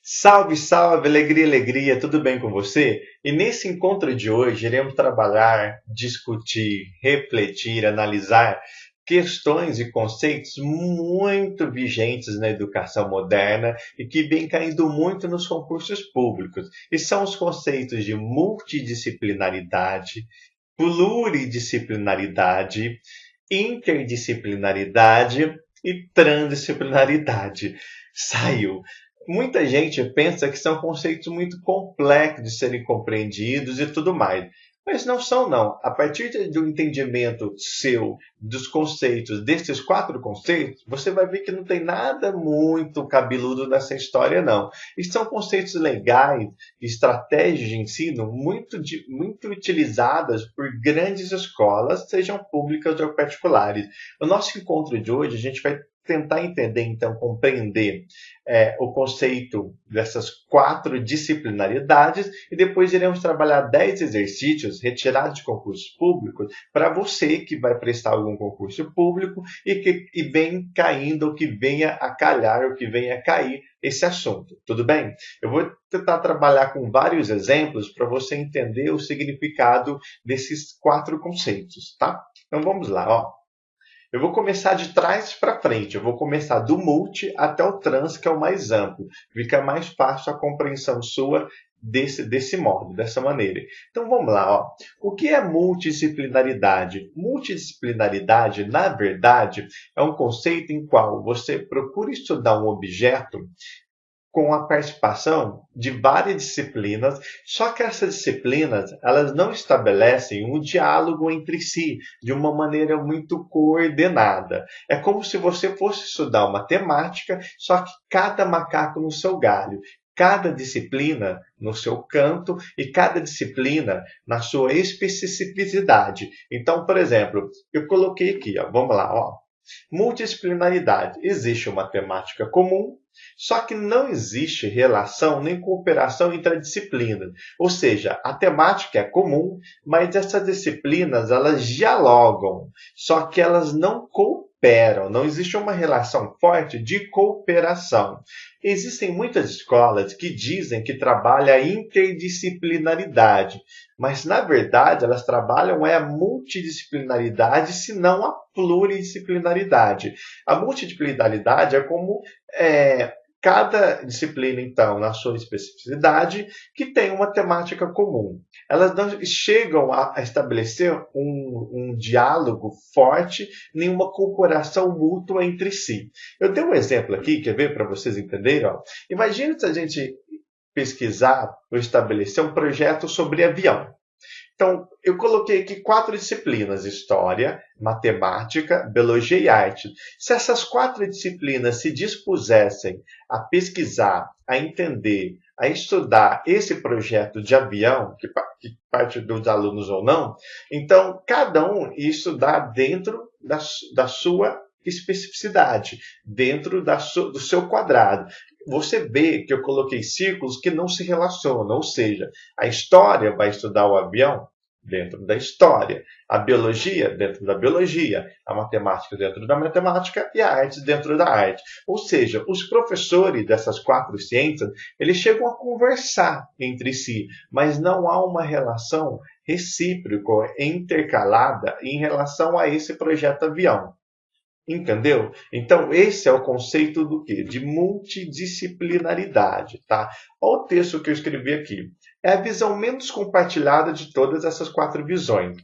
Salve, salve, alegria, alegria, tudo bem com você? E nesse encontro de hoje iremos trabalhar, discutir, refletir, analisar questões e conceitos muito vigentes na educação moderna e que vêm caindo muito nos concursos públicos. E são os conceitos de multidisciplinaridade, pluridisciplinaridade, interdisciplinaridade e transdisciplinaridade. Saiu. Muita gente pensa que são conceitos muito complexos de serem compreendidos e tudo mais. Mas não são, não. A partir do entendimento seu dos conceitos, desses quatro conceitos, você vai ver que não tem nada muito cabeludo nessa história, não. E são conceitos legais, estratégias de ensino muito utilizadas por grandes escolas, sejam públicas ou particulares. No nosso encontro de hoje, a gente vai tentar entender, então, compreender o conceito dessas quatro disciplinaridades e depois iremos trabalhar 10 exercícios retirados de concursos públicos para você que vai prestar algum concurso público e vem caindo, ou que venha a calhar, ou que venha a cair esse assunto. Tudo bem? Eu vou tentar trabalhar com vários exemplos para você entender o significado desses quatro conceitos, tá? Então vamos lá, ó. Eu vou começar de trás para frente. Eu vou começar do multi até o trans, que é o mais amplo. Fica mais fácil a compreensão sua desse modo, dessa maneira. Então vamos lá. Ó. O que é multidisciplinaridade? Multidisciplinaridade, na verdade, é um conceito em qual você procura estudar um objeto com a participação de várias disciplinas, só que essas disciplinas elas não estabelecem um diálogo entre si de uma maneira muito coordenada. É como se você fosse estudar uma temática, só que cada macaco no seu galho. Cada disciplina no seu canto e cada disciplina na sua especificidade. Então, por exemplo, eu coloquei aqui, ó, vamos lá, ó. Multidisciplinaridade. Existe uma temática comum, só que não existe relação nem cooperação entre as disciplinas. Ou seja, a temática é comum, mas essas disciplinas elas dialogam, só que elas não cooperam. Não existe uma relação forte de cooperação. Existem muitas escolas que dizem que trabalham a interdisciplinaridade, mas na verdade elas trabalham a multidisciplinaridade, se não a pluridisciplinaridade. A multidisciplinaridade é como cada disciplina, então, na sua especificidade, que tem uma temática comum. Elas não chegam a estabelecer um diálogo forte, nenhuma cooperação mútua entre si. Eu dei um exemplo aqui, quer ver, para vocês entenderem? Ó. Imagina se a gente pesquisar ou estabelecer um projeto sobre avião. Então, eu coloquei aqui 4 disciplinas: História, Matemática, Biologia e Arte. Se essas 4 disciplinas se dispusessem a pesquisar, a entender, a estudar esse projeto de avião, que parte dos alunos ou não, então cada um ia estudar dentro da sua especificidade, dentro do seu quadrado. Você vê que eu coloquei círculos que não se relacionam, ou seja, a história vai estudar o avião dentro da história, a biologia dentro da biologia, a matemática dentro da matemática e a arte dentro da arte. Ou seja, os professores dessas 4 ciências, eles chegam a conversar entre si, mas não há uma relação recíproca, intercalada em relação a esse projeto avião. Entendeu? Então, esse é o conceito do quê? De multidisciplinaridade, tá? Olha o texto que eu escrevi aqui. É a visão menos compartilhada de todas essas 4 visões.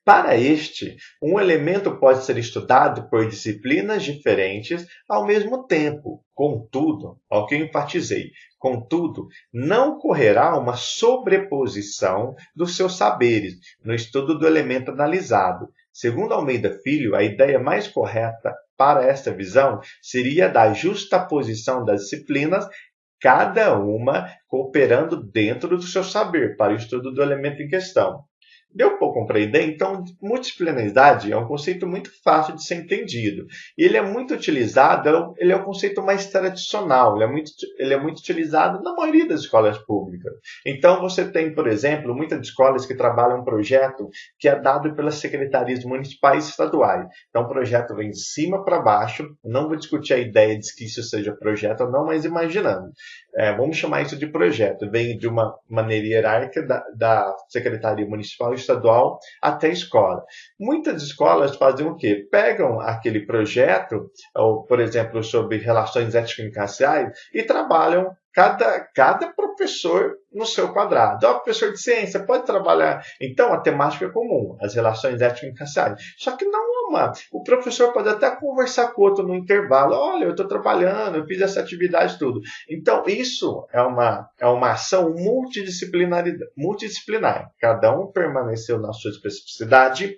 Para este, um elemento pode ser estudado por disciplinas diferentes ao mesmo tempo. Contudo, ao que eu enfatizei, contudo, não ocorrerá uma sobreposição dos seus saberes no estudo do elemento analisado. Segundo Almeida Filho, a ideia mais correta para esta visão seria a da justaposição das disciplinas, cada uma cooperando dentro do seu saber para o estudo do elemento em questão. Deu para compreender? Então, multidisciplinaridade é um conceito muito fácil de ser entendido. E ele é muito utilizado, ele é um conceito mais tradicional, ele é muito utilizado na maioria das escolas públicas. Então, você tem, por exemplo, muitas escolas que trabalham um projeto que é dado pelas secretarias municipais e estaduais. Então, o projeto vem de cima para baixo. Não vou discutir a ideia de que isso seja projeto ou não, mas imaginando. Vamos chamar isso de projeto. Vem de uma maneira hierárquica da Secretaria Municipal e Estadual até a escola. Muitas escolas fazem o quê? Pegam aquele projeto, ou, por exemplo, sobre relações étnico-raciais, e trabalham cada professor no seu quadrado. Professor de ciência pode trabalhar. Então, a temática é comum, as relações étnico-raciais. Só que não é uma. O professor pode até conversar com o outro no intervalo. Olha, eu estou trabalhando, eu fiz essa atividade, tudo. Então, isso é uma ação multidisciplinar. Cada um permaneceu na sua especificidade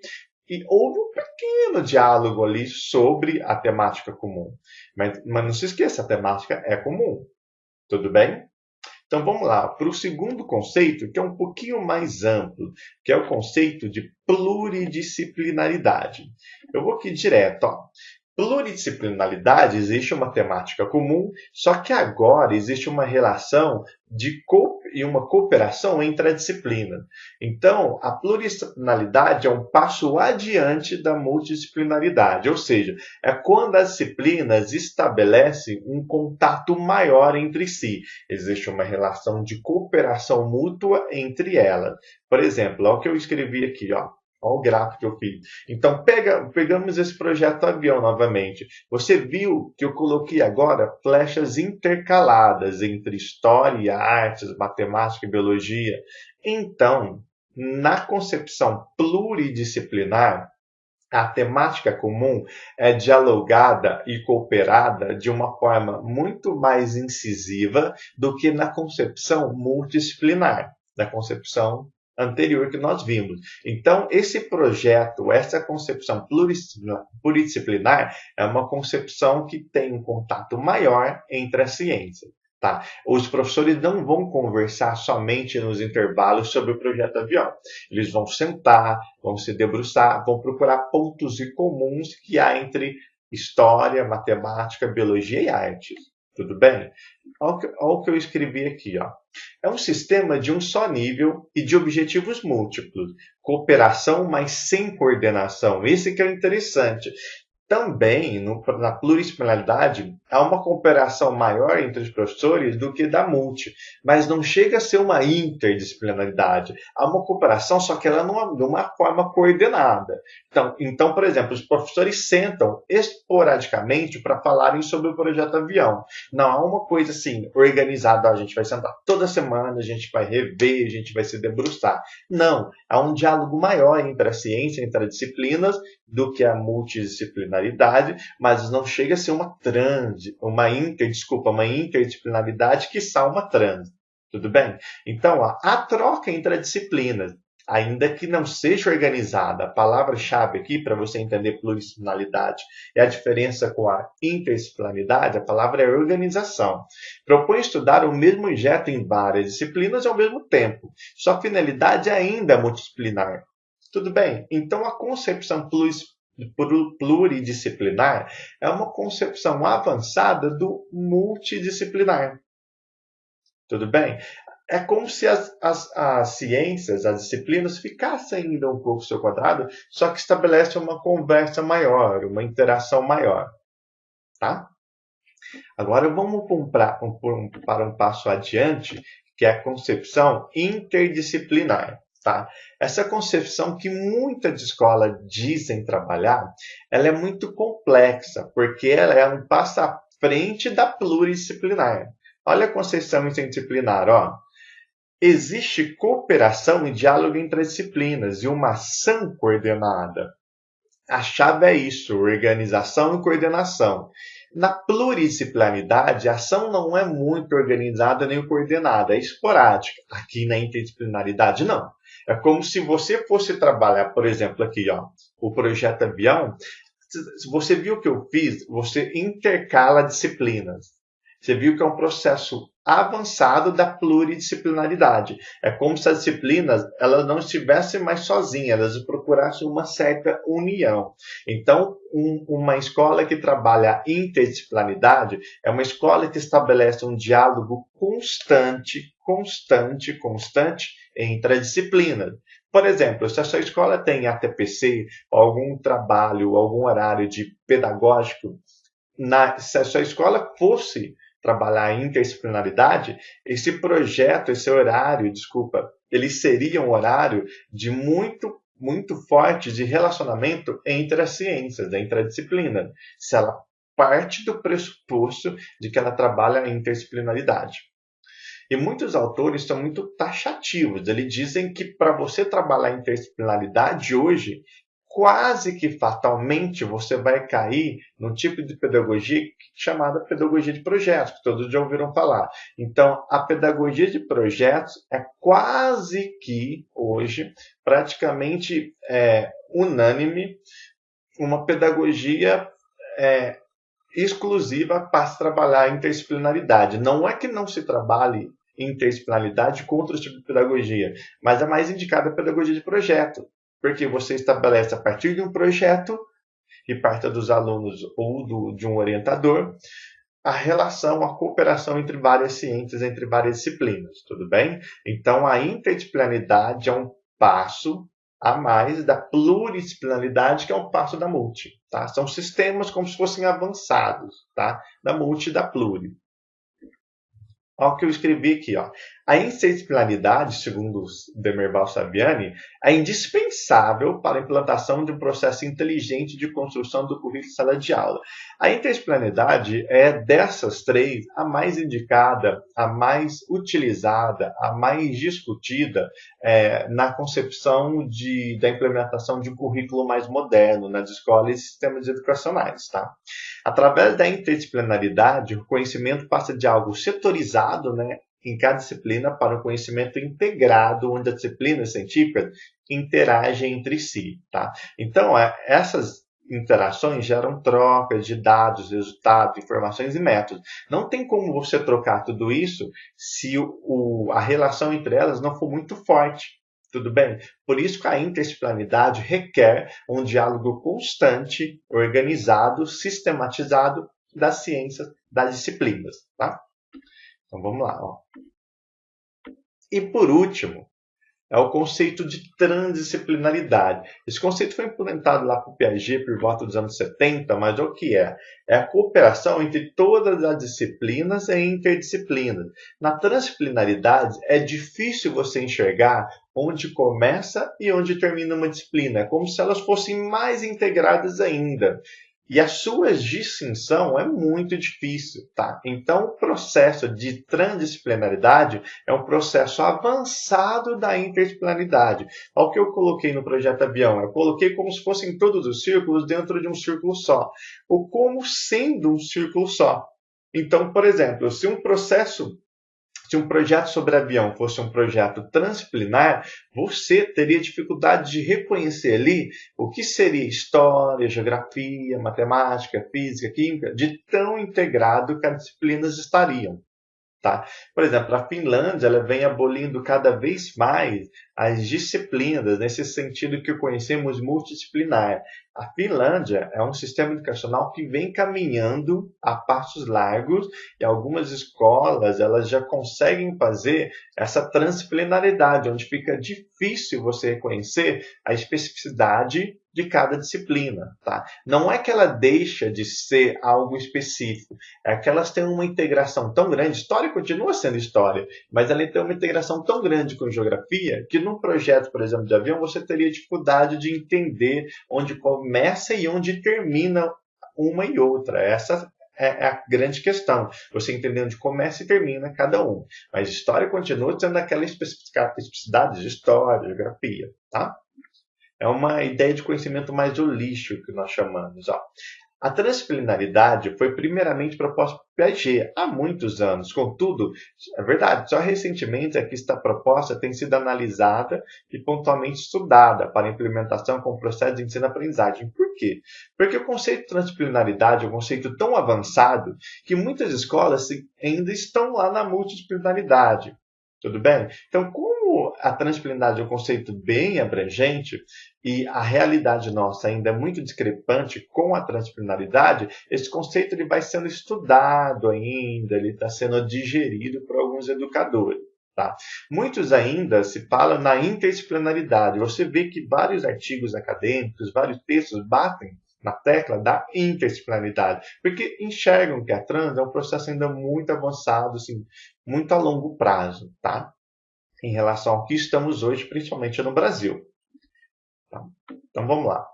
e houve um pequeno diálogo ali sobre a temática comum. Mas não se esqueça, a temática é comum. Tudo bem? Então vamos lá para o segundo conceito, que é um pouquinho mais amplo, que é o conceito de pluridisciplinaridade. Eu vou aqui direto. Pluridisciplinaridade, existe uma temática comum, só que agora existe uma relação e uma cooperação entre as disciplinas. Então, a pluridisciplinaridade é um passo adiante da multidisciplinaridade, ou seja, é quando as disciplinas estabelecem um contato maior entre si. Existe uma relação de cooperação mútua entre elas. Por exemplo, olha o que eu escrevi aqui, ó. Olha o gráfico que eu fiz. Então, pegamos esse projeto avião novamente. Você viu que eu coloquei agora flechas intercaladas entre história, artes, matemática e biologia. Então, na concepção pluridisciplinar, a temática comum é dialogada e cooperada de uma forma muito mais incisiva do que na concepção multidisciplinar, da concepção anterior que nós vimos. Então, esse projeto, essa concepção pluridisciplinar, é uma concepção que tem um contato maior entre as ciências. Tá? Os professores não vão conversar somente nos intervalos sobre o projeto avião. Eles vão sentar, vão se debruçar, vão procurar pontos em comuns que há entre história, matemática, biologia e artes. Tudo bem? Olha o que eu escrevi aqui. Ó. É um sistema de um só nível e de objetivos múltiplos. Cooperação, mas sem coordenação. Esse que é o interessante. Também, na pluridisciplinaridade, há uma cooperação maior entre os professores do que da multi, mas não chega a ser uma interdisciplinaridade. Há uma cooperação, só que ela não é de uma forma coordenada. Então, por exemplo, os professores sentam esporadicamente para falarem sobre o projeto avião. Não há uma coisa assim, organizada, a gente vai sentar toda semana, a gente vai rever, a gente vai se debruçar. Não, há um diálogo maior entre a ciência, entre as disciplinas, do que a multidisciplinaridade, mas não chega a ser uma interdisciplinaridade que são uma trans. Tudo bem? Então, há troca entre as disciplinas, ainda que não seja organizada. A palavra-chave aqui, para você entender pluridisciplinaridade e a diferença com a interdisciplinaridade, a palavra é organização. Propõe estudar o mesmo objeto em várias disciplinas ao mesmo tempo. Sua finalidade ainda é multidisciplinar. Tudo bem? Então, a concepção pluridisciplinar é uma concepção avançada do multidisciplinar. Tudo bem? É como se as ciências, as disciplinas, ficassem ainda um pouco no seu quadrado, só que estabelece uma conversa maior, uma interação maior. Tá? Agora, vamos para um passo adiante, que é a concepção interdisciplinar. Tá? Essa concepção que muitas escolas dizem trabalhar, ela é muito complexa, porque ela é um passo à frente da pluridisciplinar. Olha a concepção interdisciplinar. Ó. Existe cooperação e diálogo entre as disciplinas e uma ação coordenada. A chave é isso, organização e coordenação. Na pluridisciplinaridade, a ação não é muito organizada nem coordenada, é esporádica. Aqui na interdisciplinaridade, não. É como se você fosse trabalhar, por exemplo, aqui, ó, o projeto avião. Você viu o que eu fiz? Você intercala disciplinas. Você viu que é um processo avançado da pluridisciplinaridade. É como se as disciplinas elas não estivessem mais sozinhas, elas procurassem uma certa união. Então, uma escola que trabalha a interdisciplinaridade é uma escola que estabelece um diálogo constante entre as disciplinas. Por exemplo, se a sua escola tem ATPC, algum trabalho, algum horário de pedagógico, se a sua escola fosse trabalhar a interdisciplinaridade, esse projeto, esse horário, desculpa, ele seria um horário de muito forte de relacionamento entre as ciências, entre a disciplina, se ela parte do pressuposto de que ela trabalha a interdisciplinaridade. E muitos autores são muito taxativos. Eles dizem que para você trabalhar a interdisciplinaridade hoje, quase que fatalmente você vai cair no tipo de pedagogia chamada pedagogia de projetos, que todos já ouviram falar. Então, a pedagogia de projetos é quase que, hoje, praticamente unânime, uma pedagogia exclusiva para se trabalhar a interdisciplinaridade. Não é que não se trabalhe interdisciplinaridade com outros tipos de pedagogia, mas a mais indicada é a pedagogia de projeto, porque você estabelece a partir de um projeto e parte dos alunos ou de um orientador a relação, a cooperação entre várias ciências, entre várias disciplinas, tudo bem? Então, a interdisciplinaridade é um passo a mais da pluridisciplinaridade, que é um passo da multi. Tá? São sistemas como se fossem avançados, tá? Da multi e da pluri. Olha o que eu escrevi aqui. Ó. A interdisciplinaridade, segundo Demerval Saviani, é indispensável para a implantação de um processo inteligente de construção do currículo de sala de aula. A interdisciplinaridade é dessas três a mais indicada, a mais utilizada, a mais discutida na concepção da implementação de um currículo mais moderno nas escolas e sistemas educacionais. Tá? Através da interdisciplinaridade, o conhecimento passa de algo setorizado, em cada disciplina, para um conhecimento integrado, onde as disciplinas científicas interagem entre si. Tá? Então, essas interações geram trocas de dados, resultados, informações e métodos. Não tem como você trocar tudo isso se a relação entre elas não for muito forte. Tudo bem? Por isso que a interdisciplinaridade requer um diálogo constante, organizado, sistematizado das ciências, das disciplinas. Tá? Então vamos lá. Ó. E por último, é o conceito de transdisciplinaridade. Esse conceito foi implementado lá por Piaget por volta dos anos 70, mas o que é? É a cooperação entre todas as disciplinas e interdisciplinas. Na transdisciplinaridade, é difícil você enxergar onde começa e onde termina uma disciplina. É como se elas fossem mais integradas ainda. E a sua distinção é muito difícil, tá? Então, o processo de transdisciplinaridade é um processo avançado da interdisciplinaridade. Olha o que eu coloquei no projeto Avião. Eu coloquei como se fossem todos os círculos dentro de um círculo só. Ou como sendo um círculo só. Então, por exemplo, se um projeto sobre avião fosse um projeto transdisciplinar, você teria dificuldade de reconhecer ali o que seria história, geografia, matemática, física, química, de tão integrado que as disciplinas estariam. Tá? Por exemplo, a Finlândia ela vem abolindo cada vez mais as disciplinas, nesse sentido que conhecemos multidisciplinar. A Finlândia é um sistema educacional que vem caminhando a passos largos e algumas escolas elas já conseguem fazer essa transdisciplinaridade, onde fica difícil você reconhecer a especificidade de cada disciplina. Tá? Não é que ela deixa de ser algo específico, é que elas têm uma integração tão grande. História continua sendo história, mas ela tem uma integração tão grande com geografia que num projeto, por exemplo, de avião, você teria dificuldade de entender onde começa e onde termina uma e outra. Essa é a grande questão. Você entender onde começa e termina cada um. Mas história continua sendo aquela especificidade de história, geografia. Tá? É uma ideia de conhecimento mais holístico que nós chamamos. Ó. A transdisciplinaridade foi primeiramente proposta por Piaget há muitos anos. Contudo, é verdade, só recentemente é que esta proposta tem sido analisada e pontualmente estudada para implementação com o processo de ensino-aprendizagem. Por quê? Porque o conceito de transdisciplinaridade é um conceito tão avançado que muitas escolas ainda estão lá na multidisciplinaridade. Tudo bem? Então, como a transdisciplinaridade é um conceito bem abrangente e a realidade nossa ainda é muito discrepante com a transdisciplinaridade, esse conceito ele vai sendo estudado ainda, ele está sendo digerido por alguns educadores. Tá? Muitos ainda se falam na interdisciplinaridade. Você vê que vários artigos acadêmicos, vários textos batem na tecla da interdisciplinaridade, porque enxergam que a trans é um processo ainda muito avançado, assim, muito a longo prazo, tá? Em relação ao que estamos hoje, principalmente no Brasil. Tá? Então vamos lá.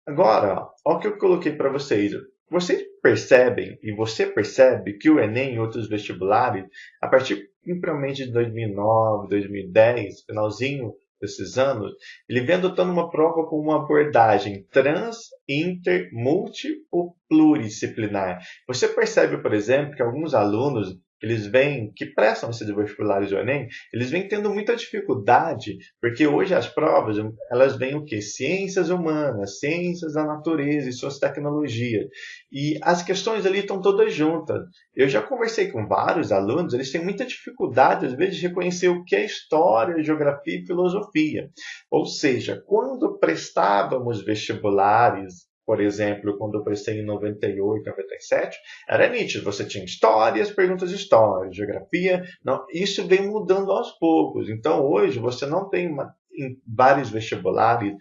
Agora, olha o que eu coloquei para vocês. Vocês percebem, e você percebe, que o Enem e outros vestibulares, a partir principalmente de 2009, 2010, finalzinho desses anos, ele vem adotando uma prova com uma abordagem trans, inter, multi ou pluridisciplinar. Você percebe, por exemplo, que alguns alunos que prestam esses vestibulares do Enem, eles vêm tendo muita dificuldade, porque hoje as provas, elas vêm o quê? Ciências humanas, ciências da natureza e suas tecnologias. E as questões ali estão todas juntas. Eu já conversei com vários alunos, eles têm muita dificuldade, às vezes, de reconhecer o que é história, geografia e filosofia. Ou seja, quando prestávamos vestibulares, por exemplo, quando eu prestei em 98, 97, era nítido. Você tinha histórias, perguntas de história, geografia. Não, isso vem mudando aos poucos. Então, hoje, você não tem em vários vestibulares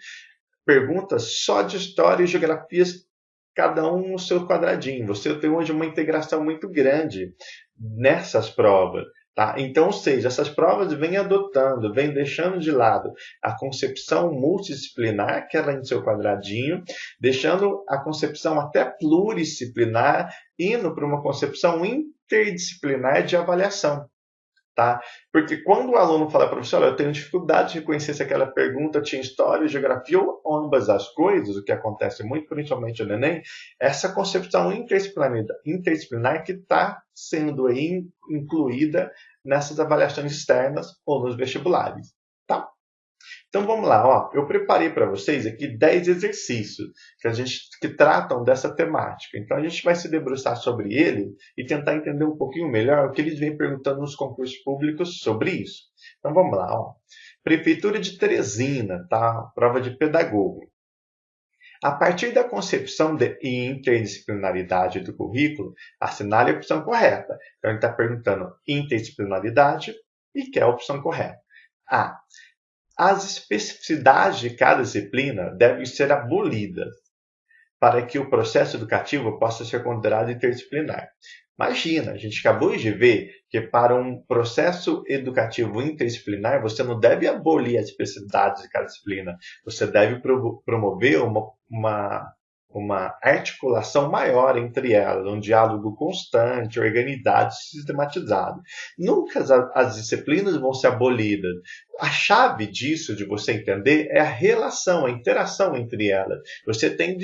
perguntas só de história e geografias, cada um no seu quadradinho. Você tem hoje uma integração muito grande nessas provas. Tá? Então, ou seja, essas provas vêm adotando, vêm deixando de lado a concepção multidisciplinar, que ela é no seu quadradinho, deixando a concepção até pluridisciplinar, indo para uma concepção interdisciplinar de avaliação. Tá? Porque quando o aluno fala, professor, eu tenho dificuldade de reconhecer se aquela pergunta tinha história, geografia ou ambas as coisas, o que acontece muito, principalmente no Enem, essa concepção interdisciplinar que está sendo aí incluída nessas avaliações externas ou nos vestibulares. Tá? Então vamos lá, ó. Eu preparei para vocês aqui 10 exercícios que tratam dessa temática. Então a gente vai se debruçar sobre ele e tentar entender um pouquinho melhor o que eles vêm perguntando nos concursos públicos sobre isso. Então vamos lá, ó. Prefeitura de Teresina, tá? Prova de pedagogo. A partir da concepção de interdisciplinaridade do currículo, assinale a opção correta. Então ele está perguntando interdisciplinaridade e quer a opção correta. A. As especificidades de cada disciplina devem ser abolidas para que o processo educativo possa ser considerado interdisciplinar. Imagina, a gente acabou de ver que para um processo educativo interdisciplinar, você não deve abolir as especificidades de cada disciplina, você deve promover uma articulação maior entre elas, um diálogo constante, organizado, sistematizado. Nunca as disciplinas vão ser abolidas. A chave disso, de você entender, é a relação, a interação entre elas. Você tem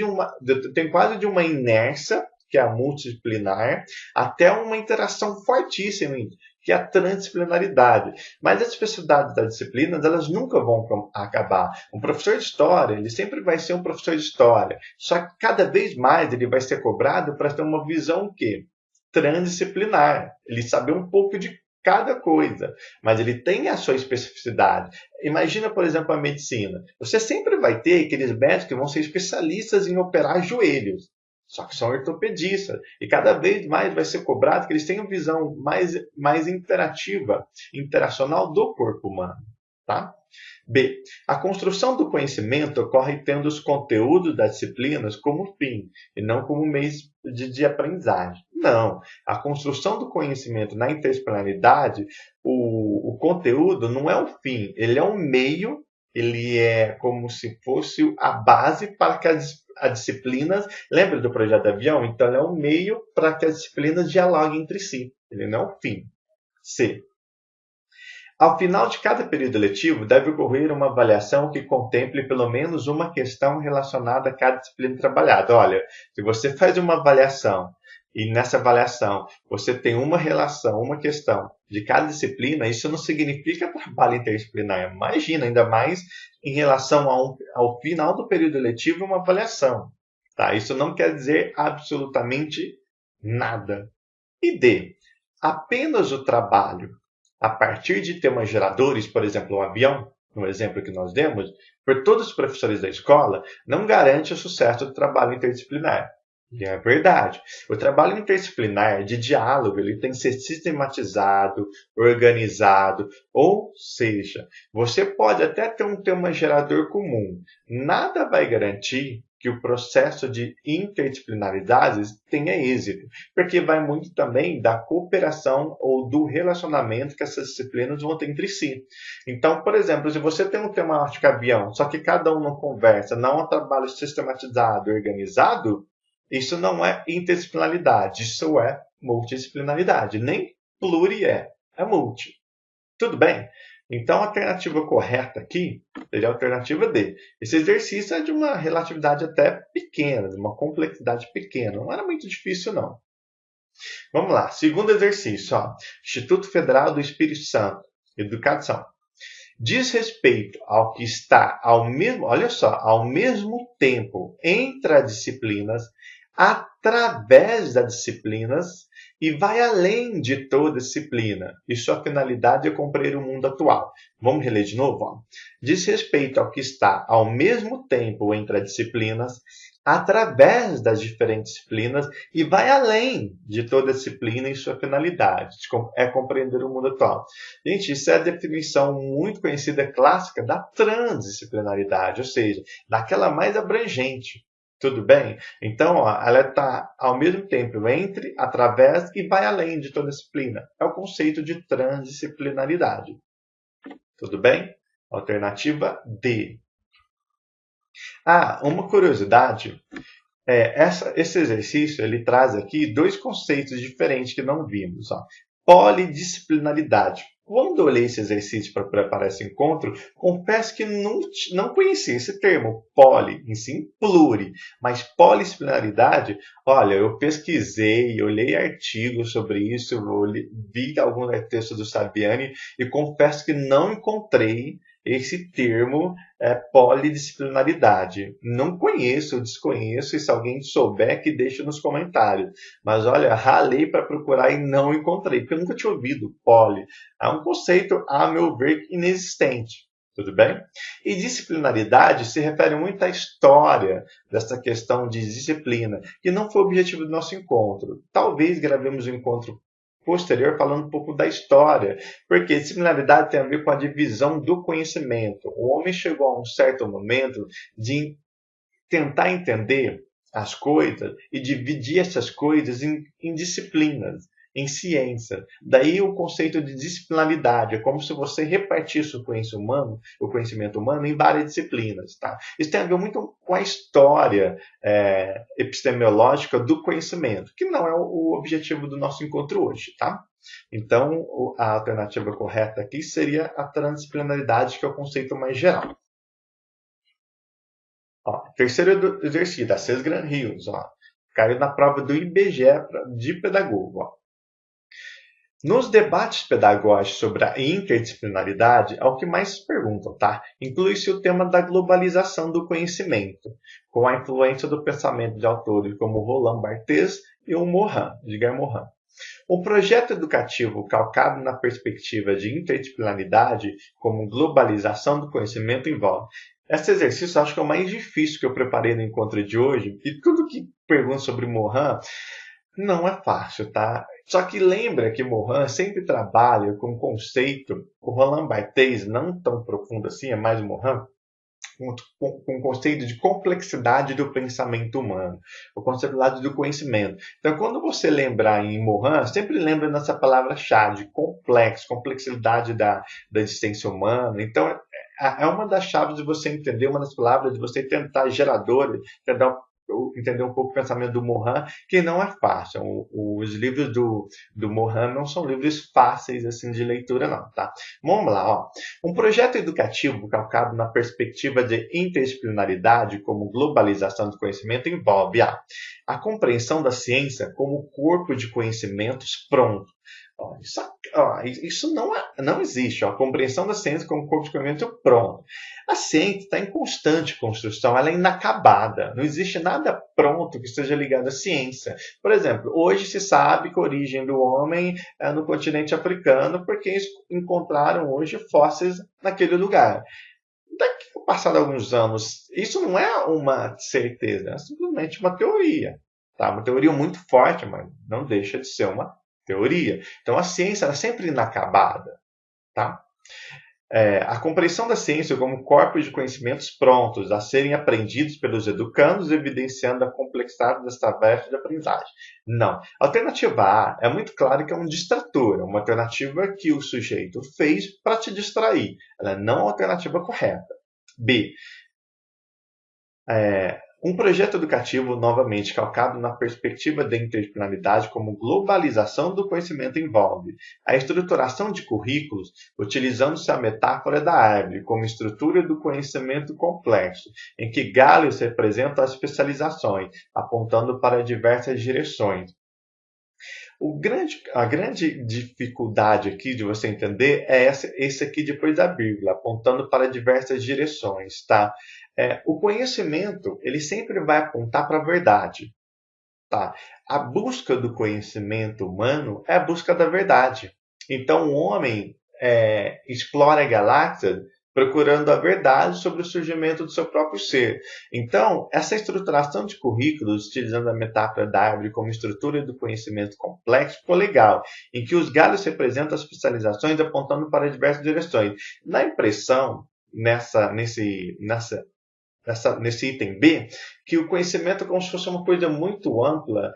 quase de uma inércia, que é a multidisciplinar, até uma interação fortíssima, que é a transdisciplinaridade. Mas as especificidades das disciplinas, elas nunca vão acabar. Um professor de história, ele sempre vai ser um professor de história. Só que cada vez mais ele vai ser cobrado para ter uma visão o quê? Transdisciplinar. Ele saber um pouco de cada coisa, mas ele tem a sua especificidade. Imagina, por exemplo, a medicina. Você sempre vai ter aqueles médicos que vão ser especialistas em operar joelhos. Só que são ortopedistas. E cada vez mais vai ser cobrado que eles tenham visão mais interativa, interacional do corpo humano. Tá? B. A construção do conhecimento ocorre tendo os conteúdos das disciplinas como fim, e não como meio de aprendizagem. Não. A construção do conhecimento na interdisciplinaridade, o conteúdo não é o fim, ele é um meio, ele é como se fosse a base para que as disciplinas, lembra do projeto de avião? Então, ele é um meio para que as disciplinas dialoguem entre si. Ele não é um fim. C. Ao final de cada período letivo, deve ocorrer uma avaliação que contemple pelo menos uma questão relacionada a cada disciplina trabalhada. Olha, se você faz uma avaliação e nessa avaliação você tem uma relação, uma questão de cada disciplina, isso não significa trabalho interdisciplinar. Imagina, ainda mais em relação ao final do período letivo, uma avaliação. Tá? Isso não quer dizer absolutamente nada. E D, apenas o trabalho a partir de temas geradores, por exemplo, o avião, no exemplo que nós demos, por todos os professores da escola, não garante o sucesso do trabalho interdisciplinar. E é verdade. O trabalho interdisciplinar de diálogo ele tem que ser sistematizado, organizado, ou seja, você pode até ter um tema gerador comum. Nada vai garantir que o processo de interdisciplinaridade tenha êxito, porque vai muito também da cooperação ou do relacionamento que essas disciplinas vão ter entre si. Então, por exemplo, se você tem um tema de avião, só que cada um não conversa, não é um trabalho sistematizado, organizado, isso não é interdisciplinaridade, isso é multidisciplinaridade. Nem pluri é multi. Tudo bem? Então, a alternativa correta aqui seria a alternativa D. Esse exercício é de uma relatividade até pequena, de uma complexidade pequena. Não era muito difícil, não. Vamos lá. Segundo exercício. Ó. Instituto Federal do Espírito Santo. Educação. Diz respeito ao que está ao mesmo tempo entre as disciplinas, através das disciplinas e vai além de toda disciplina. E sua finalidade é compreender o mundo atual. Vamos reler de novo? Ó. Diz respeito ao que está ao mesmo tempo entre as disciplinas, através das diferentes disciplinas e vai além de toda disciplina e sua finalidade. É compreender o mundo atual. Gente, isso é a definição muito conhecida, clássica, da transdisciplinaridade, ou seja, daquela mais abrangente. Tudo bem? Então, ó, ela está ao mesmo tempo entre, através e vai além de toda disciplina. É o conceito de transdisciplinaridade. Tudo bem? Alternativa D. Ah, uma curiosidade. Esse exercício ele traz aqui dois conceitos diferentes que não vimos. Ó. Polidisciplinaridade. Quando eu olhei esse exercício para preparar esse encontro, confesso que não conhecia esse termo, poli, em si, pluri. Mas polidisciplinaridade, olha, eu pesquisei, olhei artigos sobre isso, vi alguns textos do Saviani e confesso que não encontrei esse termo polidisciplinaridade. Não conheço, desconheço, e se alguém souber, que deixe nos comentários. Mas olha, ralei para procurar e não encontrei, porque eu nunca tinha ouvido poli. É um conceito, a meu ver, inexistente. Tudo bem? E disciplinaridade se refere muito à história dessa questão de disciplina, que não foi o objetivo do nosso encontro. Talvez gravemos um encontro posterior falando um pouco da história, porque disciplinaridade tem a ver com a divisão do conhecimento. O homem chegou a um certo momento de tentar entender as coisas e dividir essas coisas em disciplinas, em ciência. Daí o conceito de disciplinaridade, é como se você repartisse o conhecimento humano em várias disciplinas. Tá? Isso tem a ver muito com a história epistemológica do conhecimento, que não é o objetivo do nosso encontro hoje. Tá? Então, a alternativa correta aqui seria a transdisciplinaridade, que é o conceito mais geral. Ó, terceiro exercício, da Cés Gran Rios. Ó, caiu na prova do IBGE de pedagogo. Ó. Nos debates pedagógicos sobre a interdisciplinaridade, é o que mais se perguntam, tá? Inclui-se o tema da globalização do conhecimento, com a influência do pensamento de autores como Roland Barthes e o Edgar Morin. O projeto educativo calcado na perspectiva de interdisciplinaridade, como globalização do conhecimento, envolve. Esse exercício eu acho que é o mais difícil que eu preparei no encontro de hoje, e tudo que pergunto sobre Morin não é fácil, tá? Só que lembra que Morin sempre trabalha com um conceito, o Roland Barthes não tão profundo assim, é mais o Morin, com o conceito de complexidade do pensamento humano, o conceito do conhecimento. Então, quando você lembrar em Morin, sempre lembra nessa palavra-chave, complexo, complexidade da existência humana. Então, é uma das chaves de você entender, uma das palavras de você tentar entender um pouco o pensamento do Mohan, que não é fácil. Os livros do Mohan não são livros fáceis assim de leitura, não, tá? Vamos lá, ó. Um projeto educativo calcado na perspectiva de interdisciplinaridade como globalização do conhecimento envolve a compreensão da ciência como corpo de conhecimentos pronto. Isso não existe. A compreensão da ciência como corpo de conhecimento pronto. A ciência está em constante construção, ela é inacabada. Não existe nada pronto que esteja ligado à ciência. Por exemplo, hoje se sabe que a origem do homem é no continente africano porque eles encontraram hoje fósseis naquele lugar. Daqui a passar alguns anos, isso não é uma certeza, é simplesmente uma teoria. Tá? Uma teoria muito forte, mas não deixa de ser uma teoria. Então a ciência é sempre inacabada. Tá? A compreensão da ciência como corpos de conhecimentos prontos a serem aprendidos pelos educandos, evidenciando a complexidade das tarefas de aprendizagem. Não. A alternativa A é muito claro que é um distrator, é uma alternativa que o sujeito fez para te distrair. Ela não é a alternativa correta. B. Um projeto educativo, novamente, calcado na perspectiva da interdisciplinaridade como globalização do conhecimento envolve a estruturação de currículos, utilizando-se a metáfora da árvore como estrutura do conhecimento complexo, em que galhos representam as especializações, apontando para diversas direções. A grande dificuldade aqui de você entender é esse aqui depois da vírgula, apontando para diversas direções, tá? O conhecimento, ele sempre vai apontar para a verdade, tá? A busca do conhecimento humano é a busca da verdade. Então, o homem explora a galáxia procurando a verdade sobre o surgimento do seu próprio ser. Então, essa estruturação de currículos, utilizando a metáfora da árvore como estrutura do conhecimento complexo, ficou legal, em que os galhos representam as especializações apontando para diversas direções. Na impressão, nesse item B, que o conhecimento é como se fosse uma coisa muito ampla,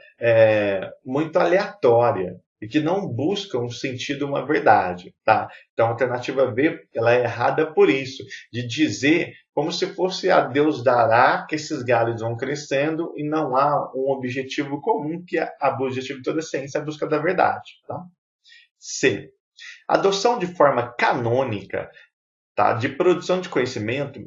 muito aleatória, e que não busca um sentido, uma verdade. Tá? Então, a alternativa B ela é errada por isso, de dizer como se fosse a Deus dará que esses galhos vão crescendo e não há um objetivo comum, que é o objetivo de toda a ciência, é a busca da verdade. Tá? C. Adoção de forma canônica, tá, de produção de conhecimento,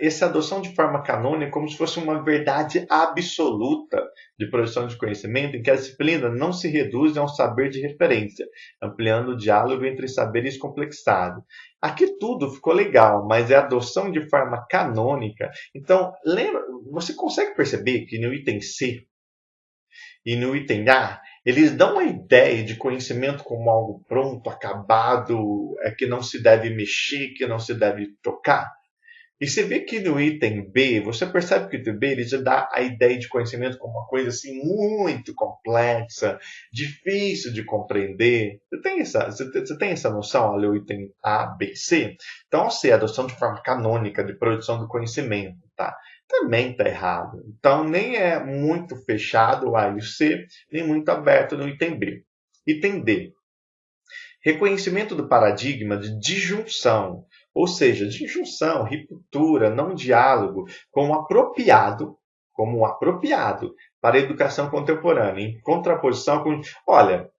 essa adoção de forma canônica é como se fosse uma verdade absoluta de produção de conhecimento, em que a disciplina não se reduz a um saber de referência, ampliando o diálogo entre saberes complexados. Aqui tudo ficou legal, mas é adoção de forma canônica. Então, lembra, você consegue perceber que no item C e no item A, eles dão a ideia de conhecimento como algo pronto, acabado, que não se deve mexer, que não se deve tocar. E você vê que no item B, você percebe que o item B ele já dá a ideia de conhecimento como uma coisa assim muito complexa, difícil de compreender. Você tem essa noção ao ler o item A, B, C? Então, C, adoção de forma canônica de produção do conhecimento, tá? Também está errado. Então, nem é muito fechado o A e o C, nem muito aberto no item B. Item D. Reconhecimento do paradigma de disjunção, ou seja, disjunção, ruptura, não diálogo, como apropriado para a educação contemporânea, em contraposição com... Olha,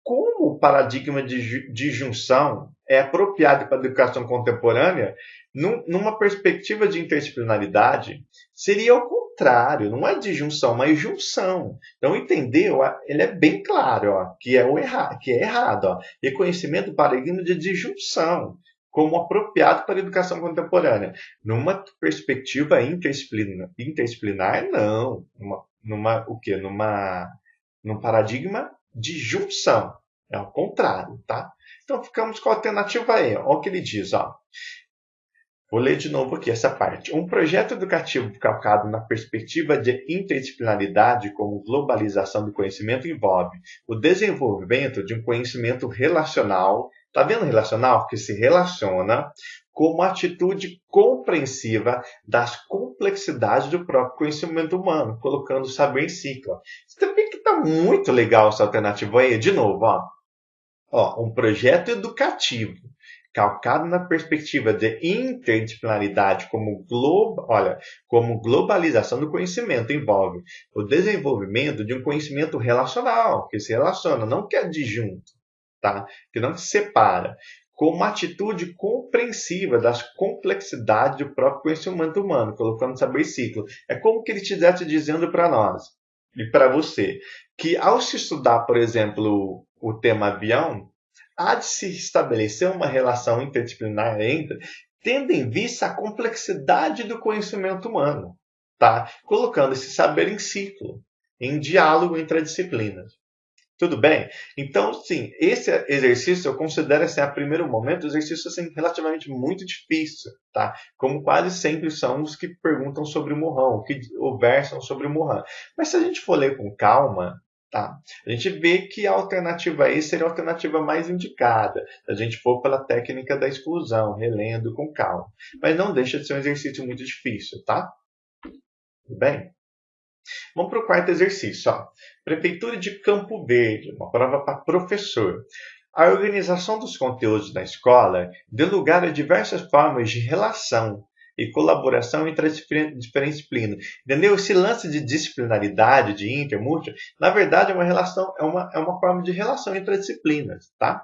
como o paradigma de disjunção é apropriado para a educação contemporânea, numa perspectiva de interdisciplinaridade, seria o contrário, não é disjunção, mas junção. Então, entendeu? Ele é bem claro, ó, que é errado. Ó. Reconhecimento do paradigma de disjunção como apropriado para a educação contemporânea. Numa perspectiva interdisciplinar, não. Num paradigma de junção. É o contrário, tá? Então, ficamos com a alternativa E. Olha o que ele diz, ó. Vou ler de novo aqui essa parte. Um projeto educativo calcado na perspectiva de interdisciplinaridade como globalização do conhecimento envolve o desenvolvimento de um conhecimento relacional. Está vendo relacional? Que se relaciona como atitude compreensiva das complexidades do próprio conhecimento humano, colocando o saber em ciclo. Você vê que está muito legal essa alternativa aí. De novo, ó. Um projeto educativo calcado na perspectiva de interdisciplinaridade como globalização do conhecimento, envolve o desenvolvimento de um conhecimento relacional, que se relaciona, não que é disjunto, tá? Que não se separa, com uma atitude compreensiva das complexidades do próprio conhecimento humano, colocando saber ciclo. É como que ele estivesse dizendo para nós e para você que ao se estudar, por exemplo, o tema avião, há de se estabelecer uma relação interdisciplinar tendo em vista a complexidade do conhecimento humano, tá? Colocando esse saber em ciclo, em diálogo entre as disciplinas. Tudo bem? Então, sim, esse exercício eu considero, assim, a primeiro momento, um exercício assim, relativamente muito difícil, tá? Como quase sempre são os que perguntam sobre o Mohan, ou versam sobre o Mohan. Mas se a gente for ler com calma, tá? A gente vê que a alternativa A seria a alternativa mais indicada, se a gente for pela técnica da exclusão, relendo com calma. Mas não deixa de ser um exercício muito difícil, tá? Tudo bem? Vamos para o quarto exercício. Ó. Prefeitura de Campo Verde, uma prova para professor. A organização dos conteúdos na escola deu lugar a diversas formas de relação e colaboração entre as diferentes disciplinas. Entendeu? Esse lance de disciplinaridade, de inter, multi, na verdade é uma relação, é uma forma de relação entre as disciplinas, tá?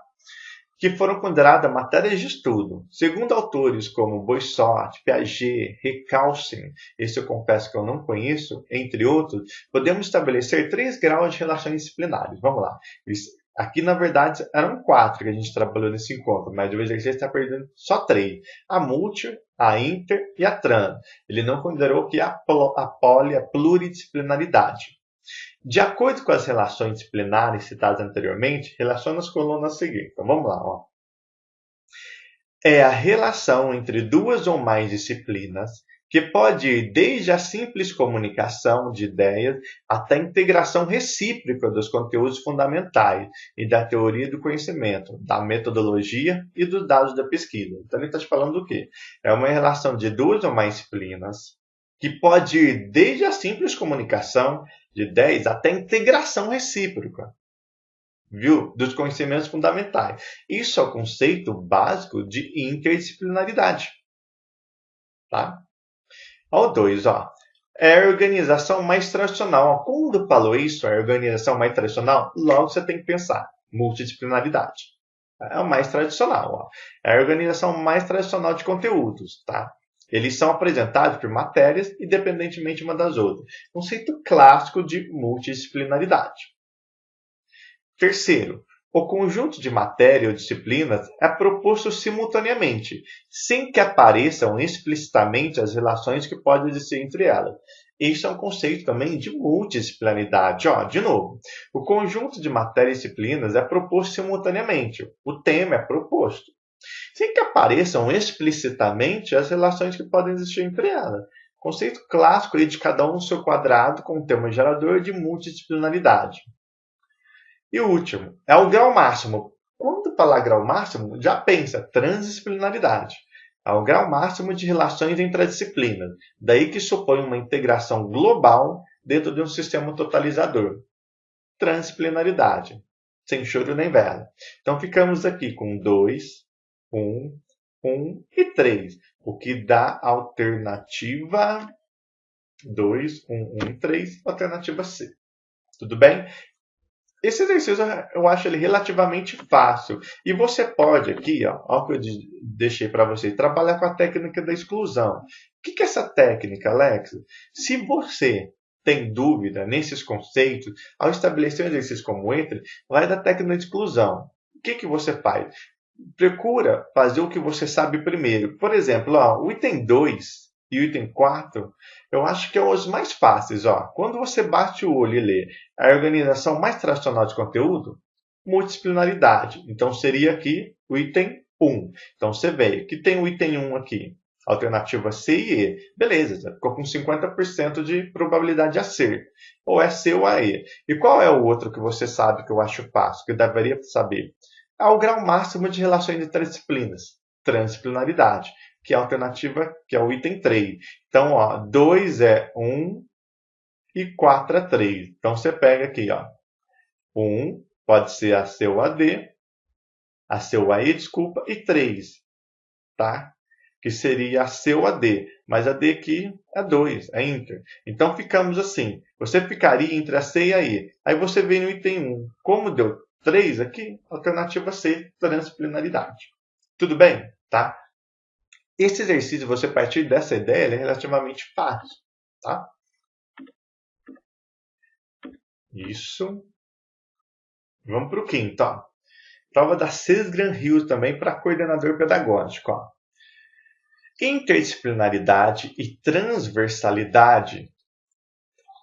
Que foram consideradas matérias de estudo. Segundo autores como Boissot, Piaget, Recalcin, esse eu confesso que eu não conheço, entre outros, podemos estabelecer 3 graus de relações disciplinares. Vamos lá. Aqui, na verdade, eram 4 que a gente trabalhou nesse encontro, mas o exercício está perdendo só 3. A multi, a inter e a trans. Ele não considerou que a pluridisciplinaridade. De acordo com as relações disciplinares citadas anteriormente, relaciona as colunas seguintes. Então vamos lá. Ó. É a relação entre 2 ou mais disciplinas que pode ir desde a simples comunicação de ideias até a integração recíproca dos conteúdos fundamentais e da teoria do conhecimento, da metodologia e dos dados da pesquisa. Então ele está te falando do quê? É uma relação de 2 ou mais disciplinas que pode ir desde a simples comunicação de ideias até a integração recíproca, viu? Dos conhecimentos fundamentais. Isso é o conceito básico de interdisciplinaridade. Tá? Ó, 2, ó. É a organização mais tradicional. Quando falou isso, é a organização mais tradicional, logo você tem que pensar multidisciplinaridade. É a mais tradicional. Ó. É a organização mais tradicional de conteúdos. Tá? Eles são apresentados por matérias, independentemente uma das outras. Conceito clássico de multidisciplinaridade. Terceiro, o conjunto de matéria ou disciplinas é proposto simultaneamente, sem que apareçam explicitamente as relações que podem existir entre elas. Este é um conceito também de multidisciplinaridade. Ó, de novo, o conjunto de matéria e disciplinas é proposto simultaneamente. O tema é proposto, sem que apareçam explicitamente as relações que podem existir entre elas. Conceito clássico aí de cada um no seu quadrado com o tema gerador de multidisciplinaridade. E o último, é o grau máximo. Quando falar grau máximo, já pensa transdisciplinaridade. É o grau máximo de relações entre as disciplinas. Daí que supõe uma integração global dentro de um sistema totalizador. Transdisciplinaridade. Sem choro nem vela. Então ficamos aqui com 2, 1, 1 e 3. O que dá a alternativa 2, 1, 1 e 3, alternativa C. Tudo bem? Esse exercício eu acho ele relativamente fácil. E você pode aqui, ó o que eu deixei para você, trabalhar com a técnica da exclusão. O que é essa técnica, Alex? Se você tem dúvida nesses conceitos, ao estabelecer um exercício como esse, vai da técnica de exclusão. O que você faz? Procura fazer o que você sabe primeiro. Por exemplo, ó, o item 2 e o item 4, eu acho que é os mais fáceis. Ó. Quando você bate o olho e lê a organização mais tradicional de conteúdo, multidisciplinaridade. Então, seria aqui o item 1. Então, você vê que tem o item 1 aqui, alternativa C e E. Beleza, ficou com 50% de probabilidade de acerto. Ou é C ou é E. E qual é o outro que você sabe que eu acho fácil, que eu deveria saber? É o grau máximo de relações entre disciplinas, transdisciplinaridade, que é a alternativa, que é o item 3. Então, ó, 2 é 1 e 4 é 3. Então, você pega aqui, ó, 1 pode ser a C ou a D, a C ou a E, desculpa, e 3 tá? Que seria a C ou a D, mas a D aqui é 2, é Inter. Então ficamos assim, você ficaria entre a C e a E. Aí você vem no item 1, como deu 3 aqui, alternativa C, transdisciplinaridade. Tudo bem? Tá? Esse exercício, você partir dessa ideia, ele é relativamente fácil. Tá? Isso. Vamos para o quinto. Ó. Prova da Cisgran Hills também para coordenador pedagógico. Ó. Interdisciplinaridade e transversalidade.